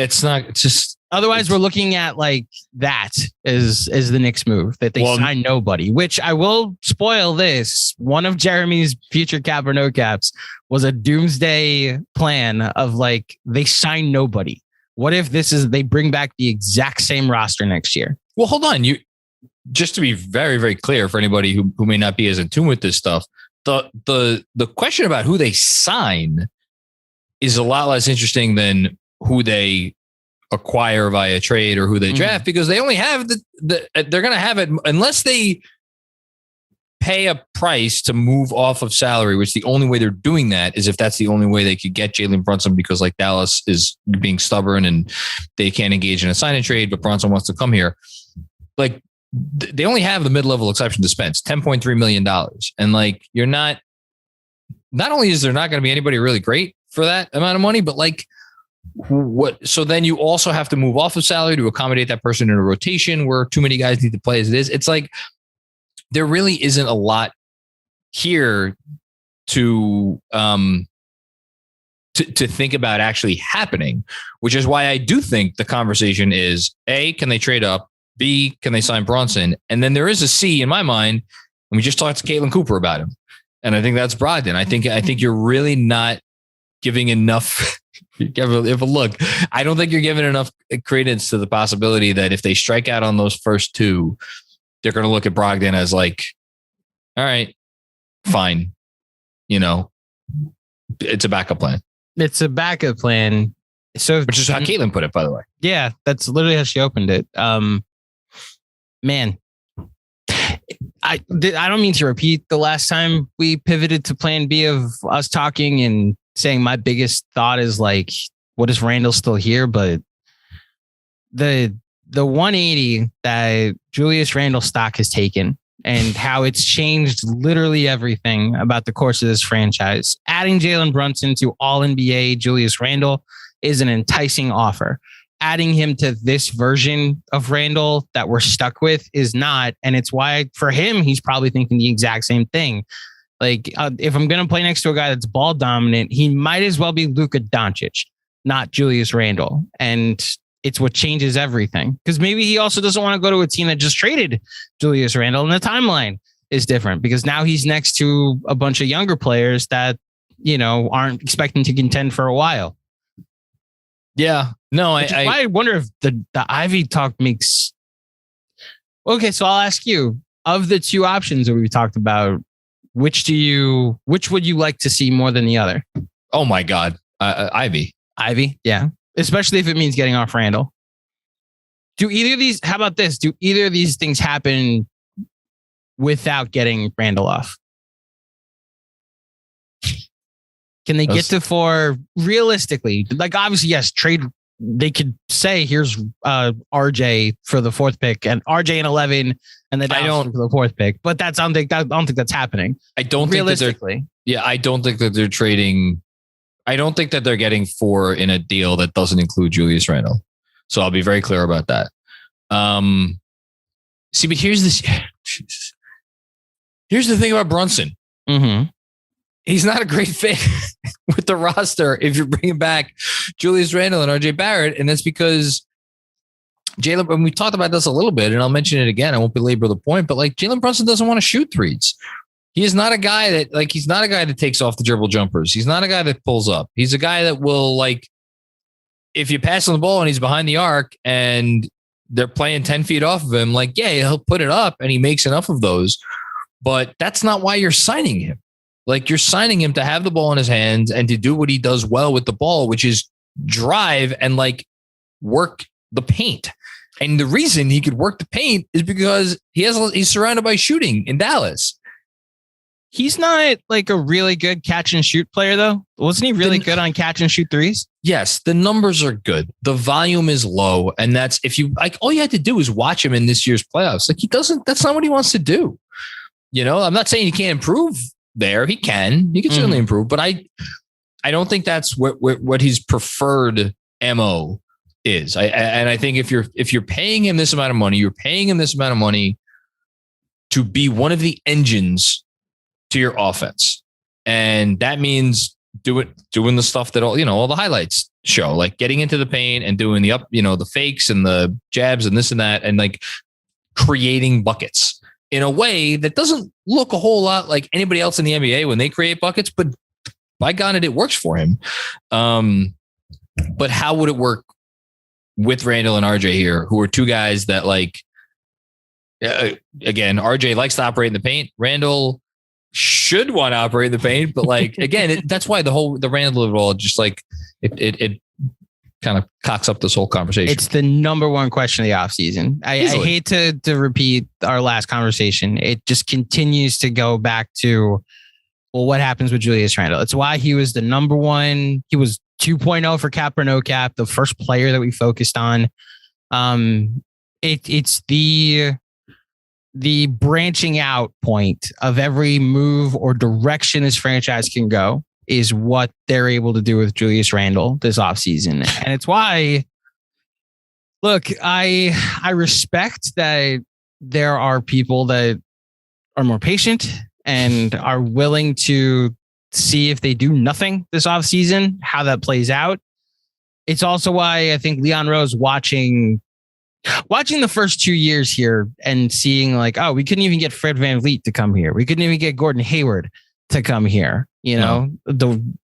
Otherwise, we're looking at like that is the Knicks move, that they sign nobody, which I will spoil this. One of Jeremy's future cap or no caps was a doomsday plan of like, they sign nobody. What if they bring back the exact same roster next year? Well, hold on. Just to be very, very clear for anybody who may not be as in tune with this stuff, the question about who they sign is a lot less interesting than who they acquire via trade or who they draft, because they only have they're going to have it unless they pay a price to move off of salary, which the only way they're doing that is if that's the only way they could get Jalen Brunson, because like Dallas is being stubborn and they can't engage in a sign and trade, but Brunson wants to come here. Like, they only have the mid-level exception to spend $10.3 million. And like, you're not only is there not going to be anybody really great for that amount of money, but like what? So then you also have to move off of salary to accommodate that person in a rotation where too many guys need to play as it is. It's like, there really isn't a lot here to think about actually happening, which is why I do think the conversation is A, can they trade up? B, can they sign Brunson? And then there is a C in my mind. And we just talked to Caitlin Cooper about him. And I think that's Brogdon. I think you're really not giving enough. If a look, I don't think you're giving enough credence to the possibility that if they strike out on those first two, they're going to look at Brogdon as like, all right, fine. it's a backup plan. It's a backup plan. So, which is how Caitlin put it, by the way. Yeah, that's literally how she opened it. Man, I don't mean to repeat the last time we pivoted to plan B of us talking and saying my biggest thought is like, what is Randle still here? But the 180 that Julius Randle stock has taken and how it's changed literally everything about the course of this franchise. Adding Jalen Brunson to All NBA Julius Randle is an enticing offer. Adding him to this version of Randle that we're stuck with is not. And it's why for him, he's probably thinking the exact same thing. Like if I'm going to play next to a guy that's ball dominant, he might as well be Luka Doncic, not Julius Randle. And it's what changes everything. Because maybe he also doesn't want to go to a team that just traded Julius Randle, and the timeline is different because now he's next to a bunch of younger players that, you know, aren't expecting to contend for a while. Yeah, no, I wonder if the Ivy talk makes. Okay, so I'll ask you, of the two options that we've talked about, which would you like to see more than the other? Oh my God, Ivy, yeah, especially if it means getting off Randle. Do either of these? How about this? Do either of these things happen without getting Randle off? Can they get to 4 realistically? Like, obviously, yes, trade. They could say, here's RJ for the 4th pick and RJ in 11 and then for the 4th pick. But I don't think that's happening. I don't think realistically. I don't think that they're trading. I don't think that they're getting 4 in a deal that doesn't include Julius Randle. So I'll be very clear about that. See, but here's this. Here's the thing about Brunson. Mm-hmm. He's not a great fit with the roster if you're bringing back Julius Randle and RJ Barrett. And that's because Jalen, and we talked about this a little bit, and I'll mention it again. I won't belabor the point, but like Jalen Brunson doesn't want to shoot threes. He is not a guy that takes off the dribble jumpers. He's not a guy that pulls up. He's a guy that will, like, if you pass on the ball and he's behind the arc and they're playing 10 feet off of him, like, yeah, he'll put it up and he makes enough of those. But that's not why you're signing him. Like, you're signing him to have the ball in his hands and to do what he does well with the ball, which is drive and like work the paint. And the reason he could work the paint is because he's surrounded by shooting in Dallas. He's not like a really good catch and shoot player, though. Wasn't he really good on catch and shoot threes? Yes, the numbers are good. The volume is low. And that's, if you like, all you had to do is watch him in this year's playoffs. Like, that's not what he wants to do. You know, I'm not saying he can't improve there. He can certainly improve, but I don't think that's what his preferred MO is. I think if you're paying him this amount of money, you're paying him this amount of money to be one of the engines to your offense. And that means doing the stuff that all the highlights show, like getting into the paint and doing the fakes and the jabs and this and that, and like creating buckets in a way that doesn't look a whole lot like anybody else in the NBA when they create buckets, but by God, it works for him. But how would it work with Randle and RJ here, who are two guys that, like, again, RJ likes to operate in the paint. Randle should want to operate in the paint, but like, again, that's why the Randle of it all, just like it kind of cocks up this whole conversation. It's the number one question of the offseason. I hate to repeat our last conversation. It just continues to go back to, well, what happens with Julius Randle? It's why he was the number one. He was 2.0 for cap or no cap, the first player that we focused on. It's the branching out point of every move or direction this franchise can go is what they're able to do with Julius Randle this offseason. And it's why, look, I respect that there are people that are more patient and are willing to see if they do nothing this offseason, how that plays out. It's also why I think Leon Rose watching the first 2 years here and seeing like, oh, we couldn't even get Fred VanVleet to come here. We couldn't even get Gordon Hayward to come here. You know,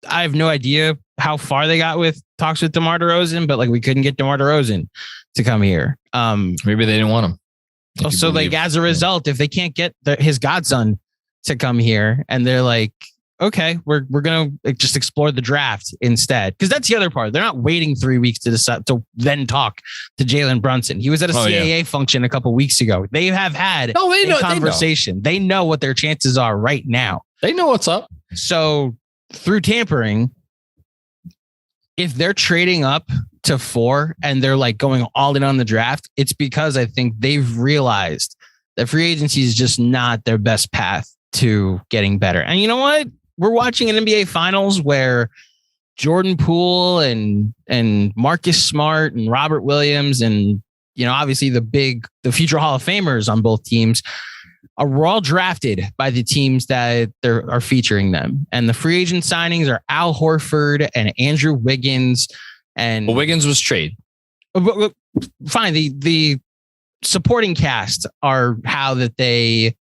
I have no idea how far they got with talks with DeMar DeRozan, but like we couldn't get DeMar DeRozan to come here. Maybe they didn't want him. So like as a result, if they can't get his godson to come here and they're like, okay, we're gonna just explore the draft instead, because that's the other part. They're not waiting 3 weeks to decide to then talk to Jalen Brunson. He was at a CAA function a couple weeks ago. They have had a conversation. They know what their chances are right now. They know what's up. So through tampering, if they're trading up to 4 and they're like going all in on the draft, it's because I think they've realized that free agency is just not their best path to getting better. And you know what? We're watching an NBA Finals where Jordan Poole and Marcus Smart and Robert Williams and, you know, obviously the future Hall of Famers on both teams are all drafted by the teams that are featuring them. And the free agent signings are Al Horford and Andrew Wiggins. And Wiggins was trade. Fine. The supporting cast are how that they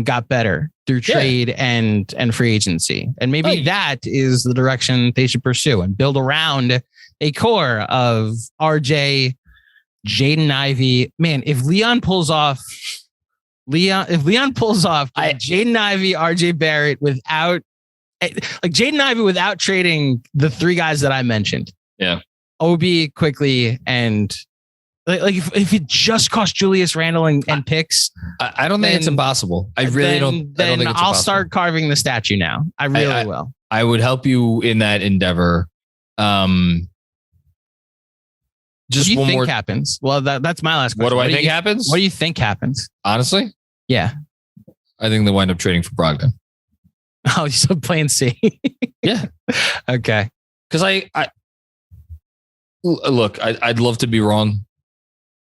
got better through trade and free agency. And maybe that is the direction they should pursue and build around a core of RJ, Jaden Ivey. Man, if Leon pulls off Jaden Ivey, RJ Barrett without Jaden Ivey without trading the 3 guys that I mentioned. Yeah. Obi quickly and like if it just cost Julius Randle and picks, I don't think it's impossible. I really don't. Then I'll I'll start carving the statue now. I really will. I would help you in that endeavor. Just what do you one think more happens? Well, that's my last question. What do I think happens? What do you think happens? Honestly? Yeah. I think they wind up trading for Brogdon. Oh, you're still playing C. Yeah. Okay. Because I look, I'd love to be wrong.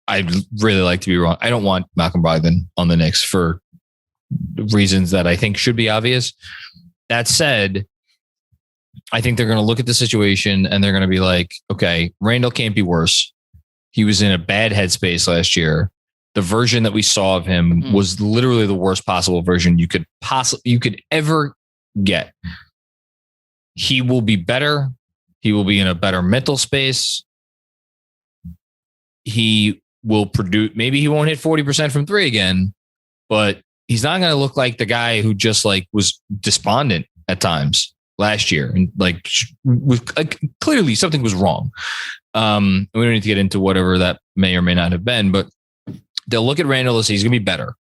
I'd really like to be wrong. I don't want Malcolm Brogdon on the Knicks for reasons that I think should be obvious. That said, I think they're going to look at the situation and they're going to be like, okay, Randall can't be worse. He was in a bad headspace last year. The version that we saw of him was literally the worst possible version you could ever get. He will be better. He will be in a better mental space. He will produce, maybe he won't hit 40% from 3 again, but he's not going to look like the guy who just like was despondent at times last year. And like, clearly something was wrong. We don't need to get into whatever that may or may not have been, but they'll look at Randall and say he's going to be better.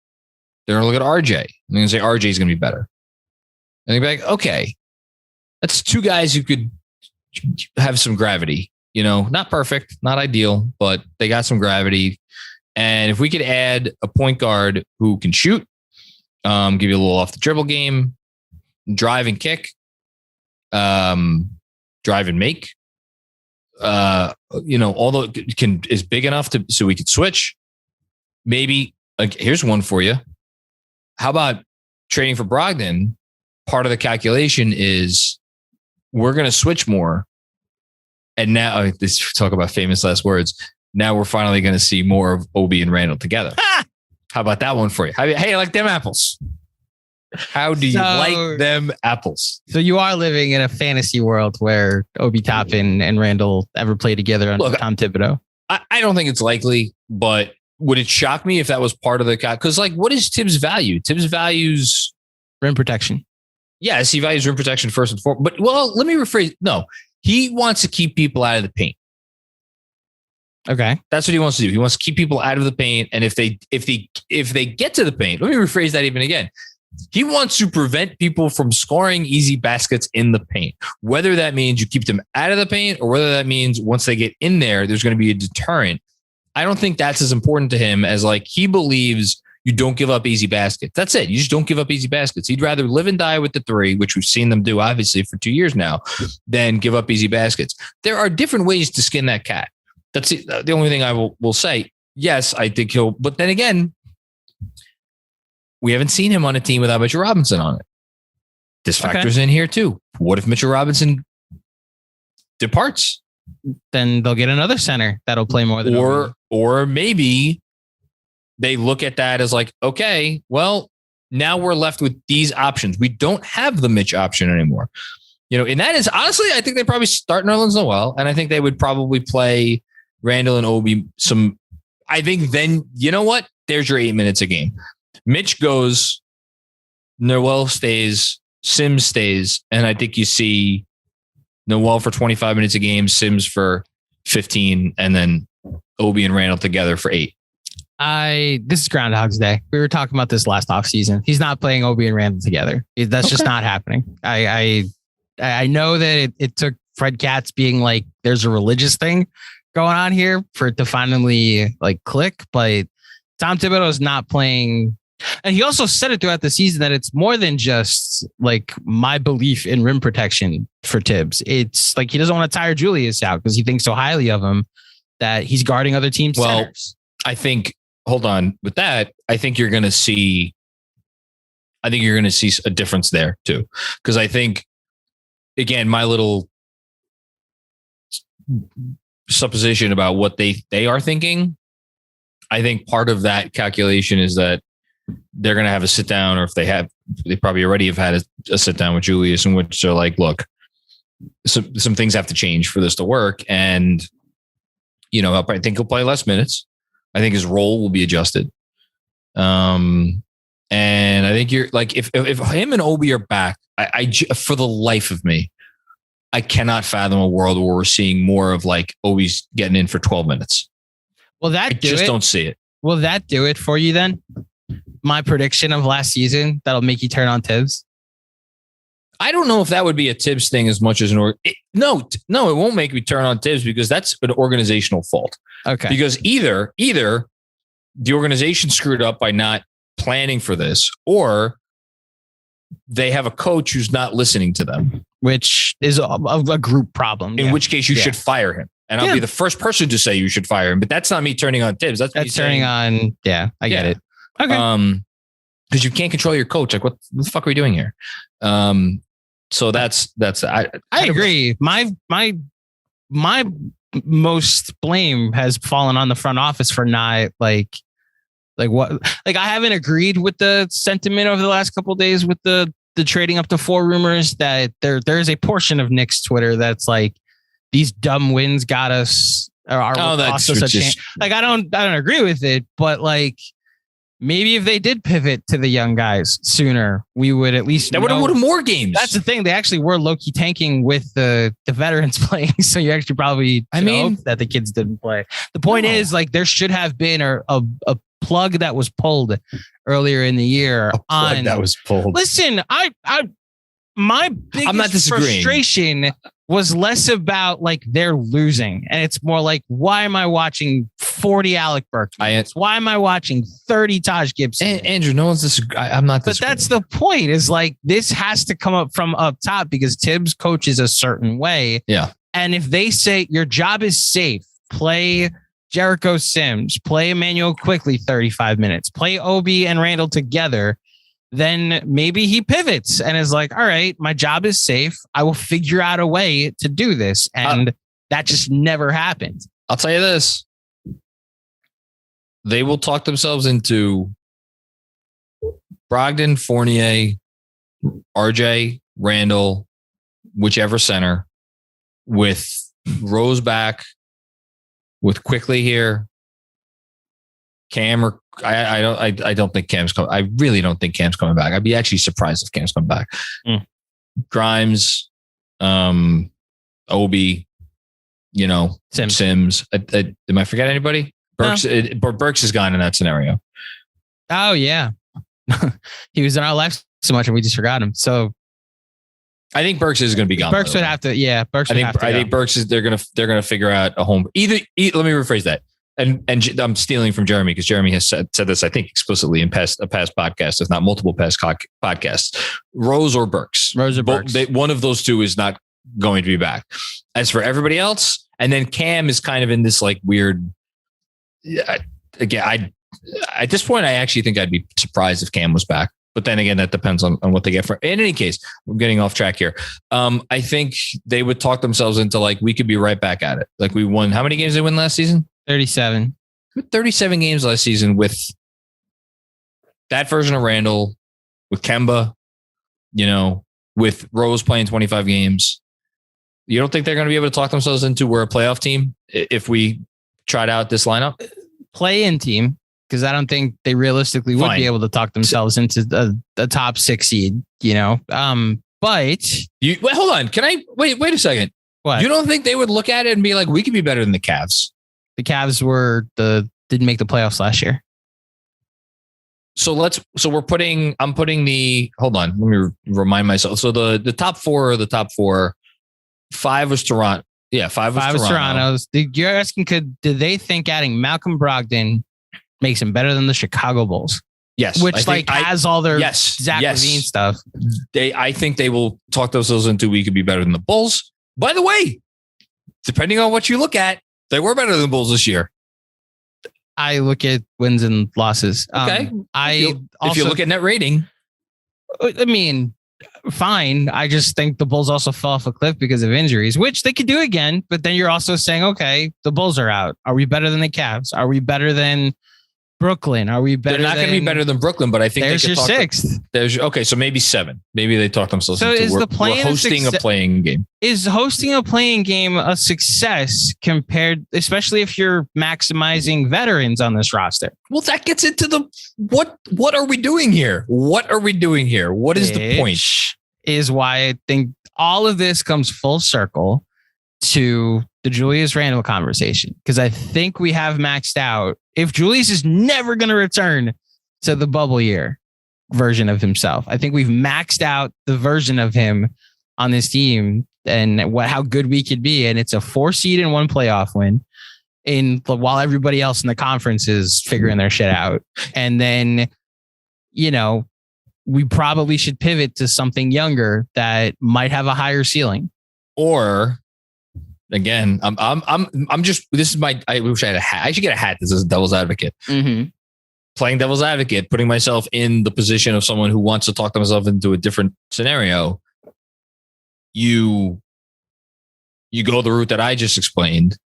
They're going to look at RJ and they're going to say RJ is going to be better. And they'll be like, okay, that's 2 guys who could have some gravity. You know, not perfect, not ideal, but they got some gravity. And if we could add a point guard who can shoot, give you a little off the dribble game, drive and kick, drive and make, although it is big enough so we could switch. Maybe here's one for you. How about trading for Brogdon? Part of the calculation is we're going to switch more. And now, talk about famous last words. Now we're finally going to see more of Obi and Randall together. How about that one for you? Hey, I like them apples. How do you like them apples? So you are living in a fantasy world where Obi Toppin and Randall ever play together under Tom Thibodeau. I don't think it's likely, but would it shock me if that was part of the cut? Because like, what is Tibbs' value? Tibbs values rim protection. Yes, he values rim protection first and foremost. But let me rephrase. No. He wants to keep people out of the paint. Okay. That's what he wants to do. He wants to keep people out of the paint. And if they get to the paint, let me rephrase that even again. He wants to prevent people from scoring easy baskets in the paint. Whether that means you keep them out of the paint or whether that means once they get in there, there's going to be a deterrent. I don't think that's as important to him as like he believes you don't give up easy baskets. That's it. You just don't give up easy baskets. He'd rather live and die with the 3, which we've seen them do obviously for 2 years now, than give up easy baskets. There are different ways to skin that cat. That's the only thing I will say. Yes, I think he'll, but then again, we haven't seen him on a team without Mitchell Robinson on it. This factors in here too. What if Mitchell Robinson departs? Then they'll get another center that'll play more than or maybe they look at that as like, okay, well, now we're left with these options. We don't have the Mitch option anymore. You know, and that is honestly, I think they probably start Nerlens Noel, and I think they would probably play Randall and Obi some. I think then, you know what? There's your 8 minutes a game. Mitch goes, Noel stays, Sims stays, and I think you see Noel for 25 minutes a game, Sims for 15, and then Obi and Randle together for 8. This is Groundhog's Day. We were talking about this last offseason. He's not playing Obi and Randle together. That's just not happening. I know that it took Fred Katz being like, there's a religious thing going on here for it to finally like click, but Tom Thibodeau is not playing. And he also said it throughout the season that it's more than just like my belief in rim protection for Tibbs. It's like he doesn't want to tire Julius out because he thinks so highly of him that he's guarding other teams' centers. I think, hold on with that. I think you're going to see a difference there too. Because I think, again, my little supposition about what they are thinking, I think part of that calculation is that they're going to have a sit down, or if they probably already have had a sit down with Julius in which they're like, look, some things have to change for this to work. And, I think he'll play less minutes. I think his role will be adjusted. And I think you're like, if him and Obi are back, I for the life of me, I cannot fathom a world where we're seeing more of like Obi's getting in for 12 minutes. Well, I just don't see it. Will that do it for you then? My prediction of last season that'll make you turn on Tibbs? I don't know if that would be a Tibbs thing as much as no, it won't make me turn on Tibbs because that's an organizational fault. Okay. Because either the organization screwed up by not planning for this, or they have a coach who's not listening to them, which is a group problem. In which case you should fire him. And I'll be the first person to say you should fire him, but that's not me turning on Tibbs. That's me turning on. Yeah, I get it. Okay. Because you can't control your coach. Like, what the fuck are we doing here? So that's I agree. My most blame has fallen on the front office for not like what, like I haven't agreed with the sentiment over the last couple of days with the trading up to 4 rumors that there's a portion of Knicks Twitter that's like these dumb wins got us cost us a chance. Like I don't agree with it, but like maybe if they did pivot to the young guys sooner, we would at least. That would have won more games. That's the thing. They actually were low-key tanking with the veterans playing. So you actually probably hope that the kids didn't play. The point is, like, there should have been a plug that was pulled earlier in the year. That was pulled. Listen, my biggest frustration was less about like they're losing, and it's more like, why am I watching 40 Alec Burks? Why am I watching 30 Taj Gibson? Andrew, no one's disagreeing. I'm not disagreeing. But that's the point, is like this has to come up from up top because Tibbs coaches a certain way. Yeah. And if they say your job is safe, play Jericho Sims, play Emmanuel Quickly 35 minutes, play Obi and Randle together, then maybe he pivots and is like, all right, my job is safe. I will figure out a way to do this. And that just never happened. I'll tell you this. They will talk themselves into Brogdon, Fournier, RJ, Randle, whichever center, with Rose back, with Quickly here, Cam, or I don't think Cam's coming. I really don't think Cam's coming back. I'd be actually surprised if Cam's coming back. Grimes, Obi, Sims. Am I forgetting anybody? Burks. No. Burks is gone in that scenario. Oh yeah, he was in our lives so much and we just forgot him. So I think Burks is going to be gone. Burks would have to. Yeah, Burks. I think Burks is. They're gonna figure out a home. Let me rephrase that. And I'm stealing from Jeremy because Jeremy has said this, I think, explicitly in a past podcast, if not multiple past podcasts. Rose or Burks. One of those two is not going to be back. As for everybody else, and then Cam is kind of in this like weird. Again, at this point, I actually think I'd be surprised if Cam was back. But then again, that depends on what they get for. In any case, I'm getting off track here. I think they would talk themselves into like, we could be right back at it. Like we won. How many games did they win last season? 37. 37 games last season with that version of Randle, with Kemba, with Rose playing 25 games. You don't think they're going to be able to talk themselves into we're a playoff team if we tried out this lineup? Play-in team. because I don't think they realistically would be able to talk themselves into the top 6 seed, you know. But wait, hold on. Can I wait a second? What? You don't think they would look at it and be like, we could be better than the Cavs? The Cavs didn't make the playoffs last year. So I'm putting hold on, let me remind myself. So the top 4 are the top 4. 5 was Toronto. Yeah, 5 was Toronto. You're asking, did they think adding Malcolm Brogdon makes him better than the Chicago Bulls? Yes. Which has all their Zach LaVine stuff. I think they will talk themselves into we could be better than the Bulls. By the way, depending on what you look at, they were better than the Bulls this year. I look at wins and losses. Okay. If you look at net rating, I mean, fine. I just think the Bulls also fell off a cliff because of injuries, which they could do again. But then you're also saying, okay, the Bulls are out. Are we better than the Cavs? Are we better than Brooklyn? Are we better? They're not going to be better than Brooklyn, but I think there's your 6th. Okay, so maybe 7. Maybe they talk themselves into we're hosting a playing game. Is hosting a playing game a success compared, especially if you're maximizing veterans on this roster? Well, that gets into the what are we doing here? What are we doing here? What is the point? Is why I think all of this comes full circle to the Julius Randle conversation, because I think we have maxed out. If Julius is never going to return to the bubble year version of himself, I think we've maxed out the version of him on this team and how good we could be. And it's a 4 seed and 1 playoff win while everybody else in the conference is figuring their shit out. And then, you know, we probably should pivot to something younger that might have a higher ceiling. Or again, I'm just, this is I wish I had a hat. I should get a hat that says devil's advocate. Mm-hmm. Playing devil's advocate, putting myself in the position of someone who wants to talk themselves into a different scenario. You go the route that I just explained.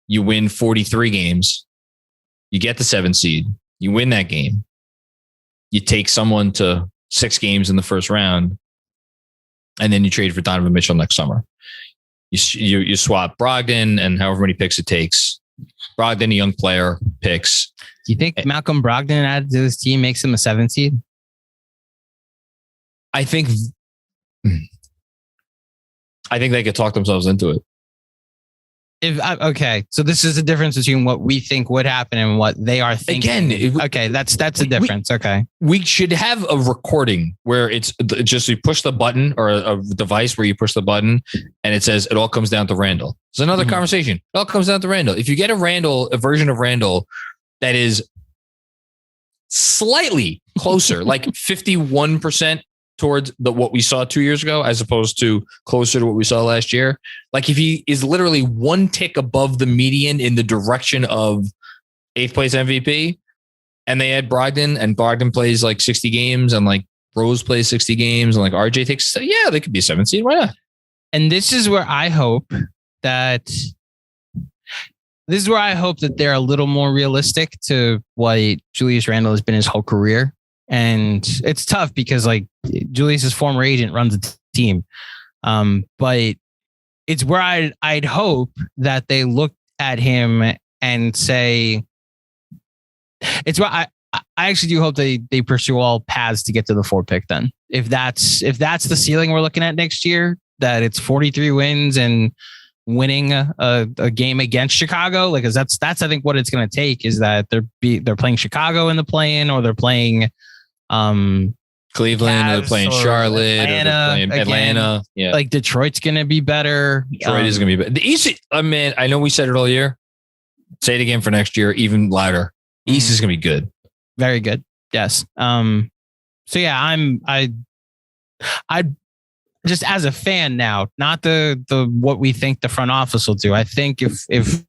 You win 43 games. You get the 7 seed. You win that game. You take someone to 6 games in the first round, and then you trade for Donovan Mitchell next summer. You swap Brogdon and however many picks it takes. Brogdon, a young player, picks. Do you think Malcolm Brogdon added to this team makes him a 7 seed? I think they could talk themselves into it. Okay, so this is the difference between what we think would happen and what they are thinking. Again, okay, that's the difference. Okay, we should have a recording where it's just you push the button, or a device where you push the button and it says it all comes down to Randle. It's another conversation. It all comes down to Randle. If you get a version of Randle that is slightly closer, like 51% towards what we saw 2 years ago, as opposed to closer to what we saw last year. Like if he is literally 1 tick above the median in the direction of 8th place MVP, and they add Brogdon, and Brogdon plays like 60 games, and like Rose plays 60 games, and like RJ takes, yeah, they could be a 7 seed. Why not? And this is where I hope that they're a little more realistic to what Julius Randle has been his whole career. And it's tough because like Julius's former agent runs a team. But it's where I'd hope that they look at him and say, it's where I actually do hope they pursue all paths to get to the 4 pick. Then if that's the ceiling we're looking at next year, that it's 43 wins and winning a game against Chicago, like, 'cause that's I think what it's going to take is that they're playing Chicago in the play-in, or they're playing Cleveland, Cavs, or they're playing Charlotte, Atlanta, or they're playing Atlanta. Yeah, like Detroit's going to be better. Detroit is going to be better. The East, I mean, I know we said it all year. Say it again for next year, even louder. East is going to be good. Very good. Yes. So yeah, I just as a fan now, not the what we think the front office will do. I think if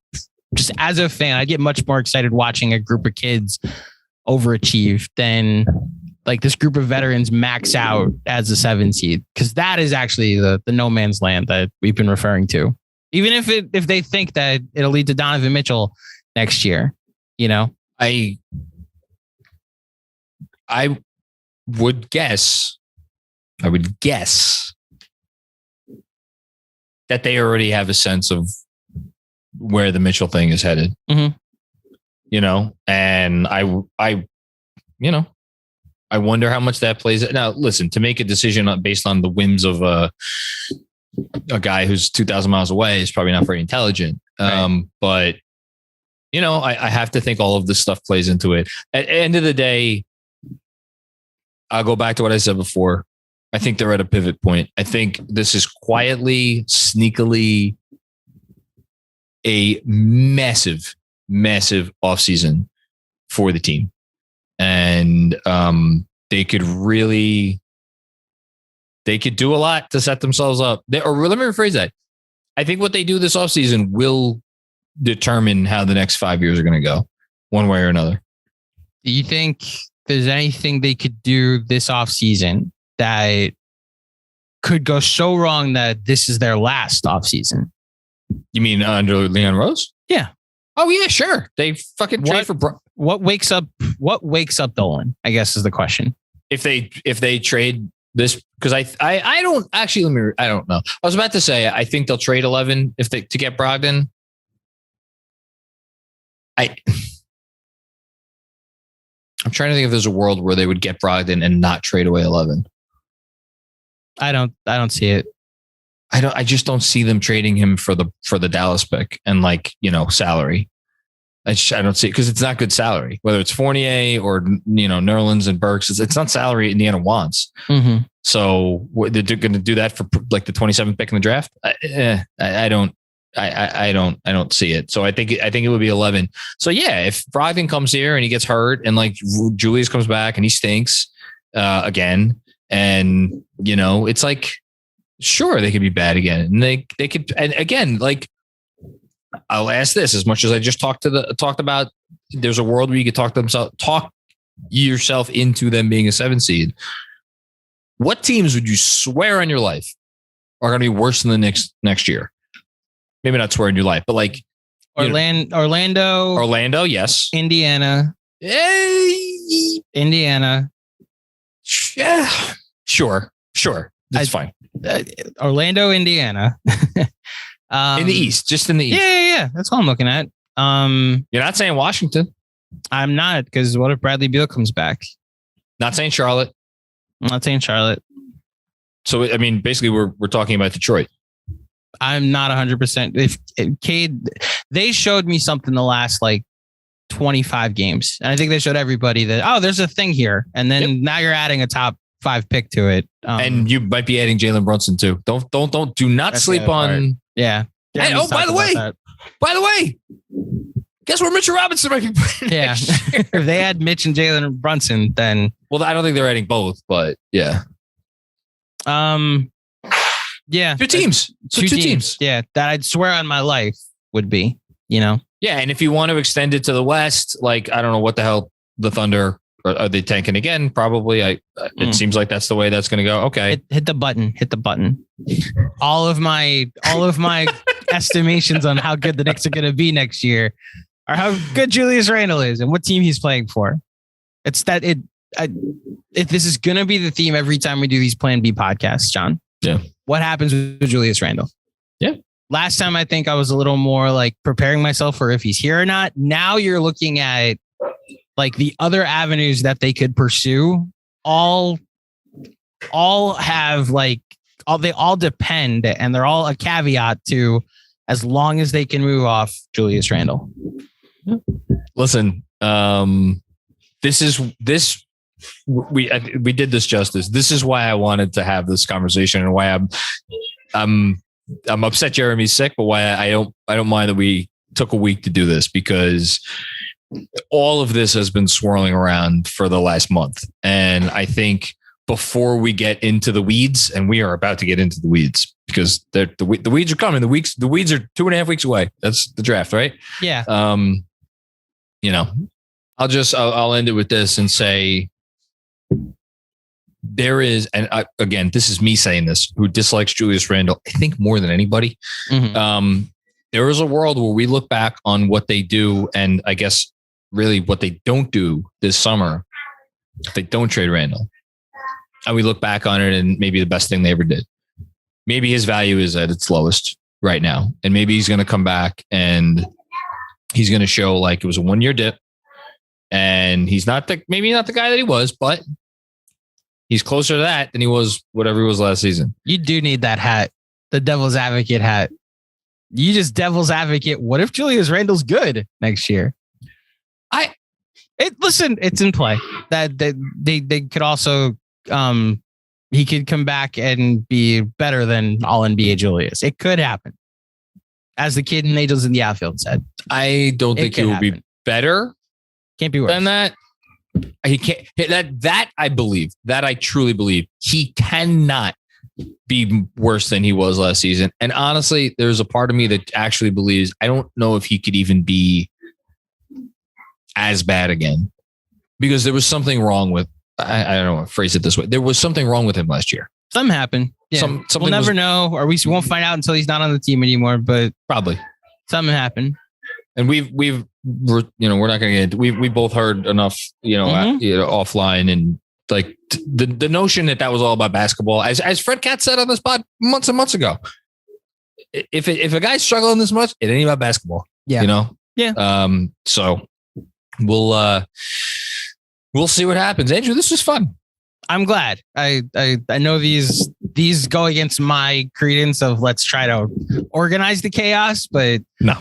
just as a fan, I get much more excited watching a group of kids overachieve than like this group of veterans max out as a 7 seed, because that is actually the no man's land that we've been referring to. Even if they think that it'll lead to Donovan Mitchell next year, you know, I would guess that they already have a sense of where the Mitchell thing is headed. Mm-hmm. and I wonder how much that plays. Now, listen, to make a decision based on the whims of a guy who's 2,000 miles away is probably not very intelligent. Right. But, I have to think all of this stuff plays into it. At the end of the day, I'll go back to what I said before. I think they're at a pivot point. I think this is quietly, sneakily a massive, massive offseason for the team. And they could do a lot to set themselves up. Or let me rephrase that. I think what they do this offseason will determine how the next 5 years are going to go, one way or another. Do you think there's anything they could do this offseason that could go so wrong that this is their last offseason? You mean under Leon Rose? Yeah. Oh yeah, sure. They fucking trade for what wakes up Dolan, I guess is the question. If they trade this, because I don't actually, I don't know. I was about to say, I think they'll trade 11 to get Brogdon. I'm trying to think if there's a world where they would get Brogdon and not trade away 11. I don't see it. I just don't see them trading him for the Dallas pick and salary. I don't see it because it's not good salary, whether it's Fournier or, Nerlens and Burks. It's not salary Indiana wants. Mm-hmm. So they're going to do that for the 27th pick in the draft. I don't see it. So I think it would be 11. So yeah, if Brogdon comes here and he gets hurt and Julius comes back and he stinks again, and it's sure, they could be bad again, and they could, and again, I'll ask this, as much as I just talked about, there's a world where you could talk yourself into them being a 7 seed. What teams would you swear on your life are going to be worse than the Knicks next year? Maybe not swear on your life, but Orlando, yes. Indiana. Indiana. Yeah, sure. That's fine. Orlando, Indiana. In the East, just in the East. Yeah. That's all I'm looking at. You're not saying Washington. I'm not, because what if Bradley Beal comes back? Not saying Charlotte. I'm not saying Charlotte. So, I mean, basically we're talking about Detroit. I'm not 100%. If Cade, they showed me something the last 25 games. And I think they showed everybody that, there's a thing here. And then now you're adding a top 5 pick to it. And you might be adding Jalen Brunson too. Do not sleep on. Part. Yeah. And, by the way, guess where Mitchell Robinson might be playing? Yeah. If they had Mitch and Jalen Brunson, then. Well, I don't think they're adding both, but yeah. Yeah. Two teams. Two teams. Yeah. That I'd swear on my life would be, Yeah. And if you want to extend it to the West, I don't know what the hell the Thunder, are they tanking again? Probably. It seems like that's the way that's going to go. Okay. Hit the button. All of my estimations on how good the Knicks are going to be next year are how good Julius Randle is and what team he's playing for. It's that this is going to be the theme every time we do these Plan B podcasts, John. Yeah. What happens with Julius Randle? Yeah. Last time, I think I was a little more preparing myself for if he's here or not. Now you're looking at the other avenues that they could pursue. All have they all depend, and they're all a caveat to as long as they can move off Julius Randle. Listen, we did this justice. This is why I wanted to have this conversation, and why I'm upset Jeremy's sick, but why I don't mind that we took a week to do this, because all of this has been swirling around for the last month. And I think before we get into the weeds, and we are about to get into the weeds because the weeds are coming. The weeds are 2.5 weeks away. That's the draft, right? Yeah. I'll end it with this and say, there is, and again, this is me saying this, who dislikes Julius Randle, I think more than anybody. Mm-hmm. There is a world where we look back on what they do, and I guess really what they don't do this summer. If they don't trade Randle, and we look back on it, and maybe the best thing they ever did. Maybe his value is at its lowest right now, and maybe he's going to come back and he's going to show like it was a 1 year dip, and he's maybe not the guy that he was, but he's closer to that than he was whatever he was last season. You do need that hat, the devil's advocate hat. You just devil's advocate. What if Julius Randle's good next year? Listen, it's in play that they could also he could come back and be better than all NBA Julius. It could happen. As the kid in Angels in the Outfield said. I don't think he will be better. Can't be worse than that. He can't that I believe. That I truly believe. He cannot be worse than he was last season. And honestly, there's a part of me that actually believes I don't know if he could even be as bad again. Because there was something wrong with I don't know, phrase it this way. There was something wrong with him last year. Something happened. Yeah. We'll never know, or we won't find out until he's not on the team anymore. But probably something happened. And we're not going to get. We both heard enough, offline, and like the notion that was all about basketball. As Fred Katz said on this pod months and months ago, if a guy's struggling this much, it ain't about basketball. Yeah. Yeah. So we'll see what happens. Andrew, this was fun. I'm glad. I know these go against my credence of let's try to organize the chaos, but no.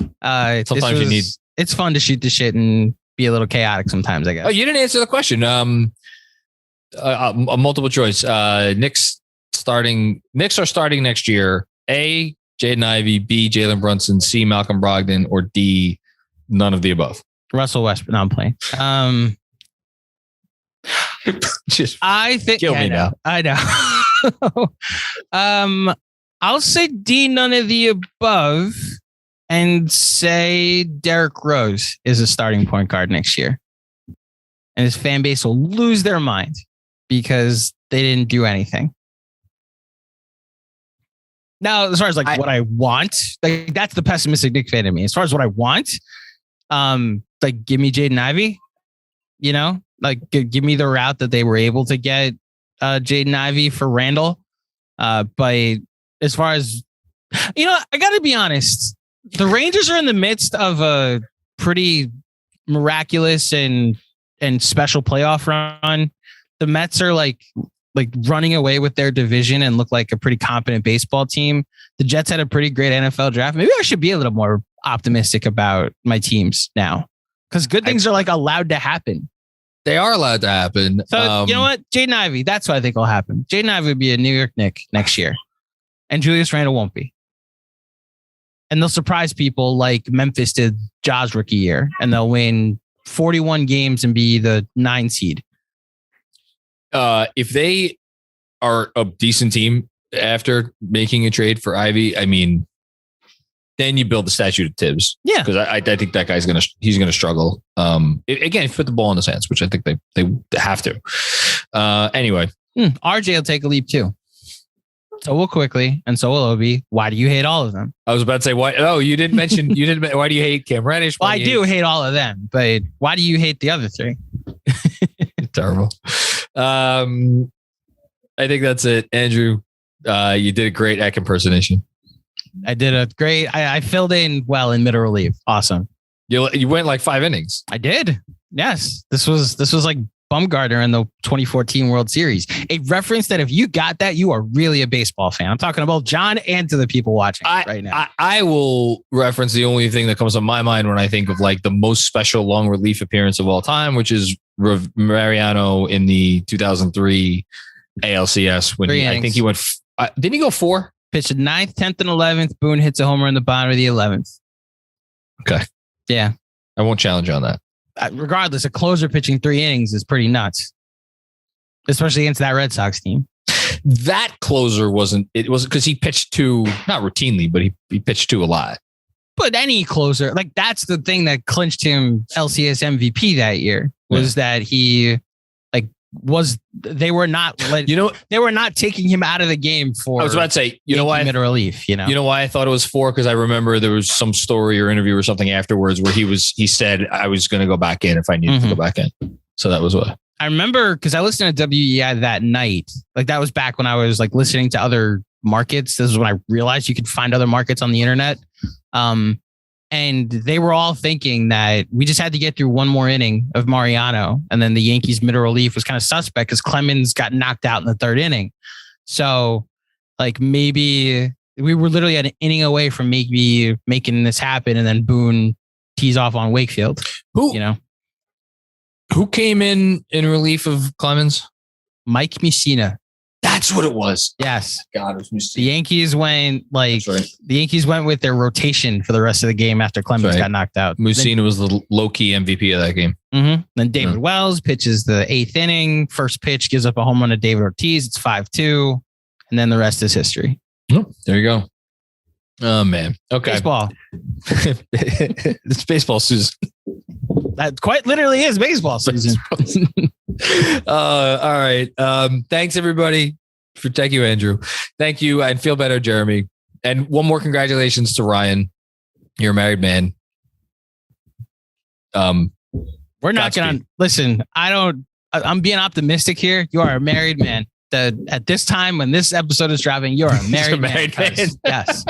Sometimes it's fun to shoot the shit and be a little chaotic sometimes, I guess. Oh, you didn't answer the question. A multiple choice. Knicks are starting next year. A, Jaden Ivey, B, Jalen Brunson, C, Malcolm Brogdon, or D, none of the above. Russell Westbrook. No, I'm playing. I think kill me now. I know. I'll say D, none of the above, and say Derrick Rose is a starting point guard next year, and his fan base will lose their mind because they didn't do anything. Now, as far as what I want, that's the pessimistic Knicks fan in me. As far as what I want, give me Jaden Ivey, give me the route that they were able to get Jaden Ivey for Randle. But as far as, I got to be honest, the Rangers are in the midst of a pretty miraculous and special playoff run. The Mets are like running away with their division and look like a pretty competent baseball team. The Jets had a pretty great NFL draft. Maybe I should be a little more optimistic about my teams now, because good things are allowed to happen. They are allowed to happen. So you know what? Jaden Ivey, that's what I think will happen. Jaden Ivey will be a New York Knick next year, and Julius Randle won't be. And they'll surprise people like Memphis did Ja's rookie year, and they'll win 41 games and be the 9 seed. If they are a decent team after making a trade for Ivy, I mean, then you build the statue of Tibbs. Yeah, because I think that guy's he's gonna struggle. Again, if you put the ball in his hands, which I think they have to. Anyway, RJ will take a leap too. So will Quickly, and so will Obi. Why do you hate all of them? I was about to say why. Oh, you didn't mention. Why do you hate Cam Reddish? Well, I do hate all of them, but why do you hate the other 3? Terrible. I think that's it, Andrew. You did a great Eck impersonation. I did a great. I filled in well in middle relief. Awesome. You went like 5 innings. I did. Yes. This was like Bumgarner in the 2014 World Series. A reference that if you got that, you are really a baseball fan. I'm talking about John and to the people watching right now. I will reference the only thing that comes to my mind when I think of the most special long relief appearance of all time, which is Mariano in the 2003 ALCS when I think he went. Didn't he go 4? Pitched 9th, 10th, and 11th. Boone hits a homer in the bottom of the 11th. Okay. Yeah. I won't challenge on that. Regardless, a closer pitching 3 innings is pretty nuts, especially against that Red Sox team. That closer wasn't because he pitched 2, not routinely, but he pitched 2 a lot. But any closer, that's the thing that clinched him LCS MVP that year was that he they were not they were not taking him out of the game for. I was about to say, you know why mid relief, you know why I thought it was 4, because I remember there was some story or interview or something afterwards where he said I was going to go back in if I needed to go back in. So that was what I remember, because I listened to WEI that night. That was back when I was listening to other markets. This is when I realized you could find other markets on the internet. And they were all thinking that we just had to get through one more inning of Mariano. And then the Yankees middle relief was kind of suspect because Clemens got knocked out in the third inning. So like maybe we were literally at an inning away from maybe making this happen. And then Boone tees off on Wakefield. Who came in relief of Clemens? Mike Mussina. That's what it was. Yes. God, it was Mussina. The Yankees went with their rotation for the rest of the game after Clemens got knocked out. Mussina was the low-key MVP of that game. Mm-hmm. Then David Wells pitches the 8th inning. First pitch gives up a home run to David Ortiz. It's 5-2. And then the rest is history. Oh, there you go. Oh, man. Okay. Baseball. It's baseball season. That quite literally is baseball season. All right. Thanks, everybody. Thank you, Andrew. Thank you. And feel better, Jeremy. And one more congratulations to Ryan. You're a married man. We're not going to listen. I'm being optimistic here. You are a married man. At this time when this episode is dropping, you're a married man. Yes.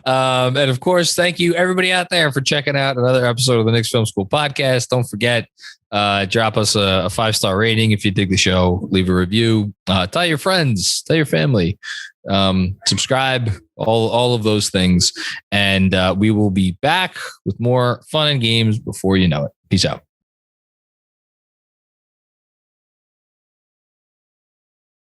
And of course, thank you everybody out there for checking out another episode of the Knicks Film School Podcast. Don't forget, drop us a 5-star rating if you dig the show. Leave a review. Tell your friends, tell your family, subscribe, all of those things. And we will be back with more fun and games before you know it. Peace out.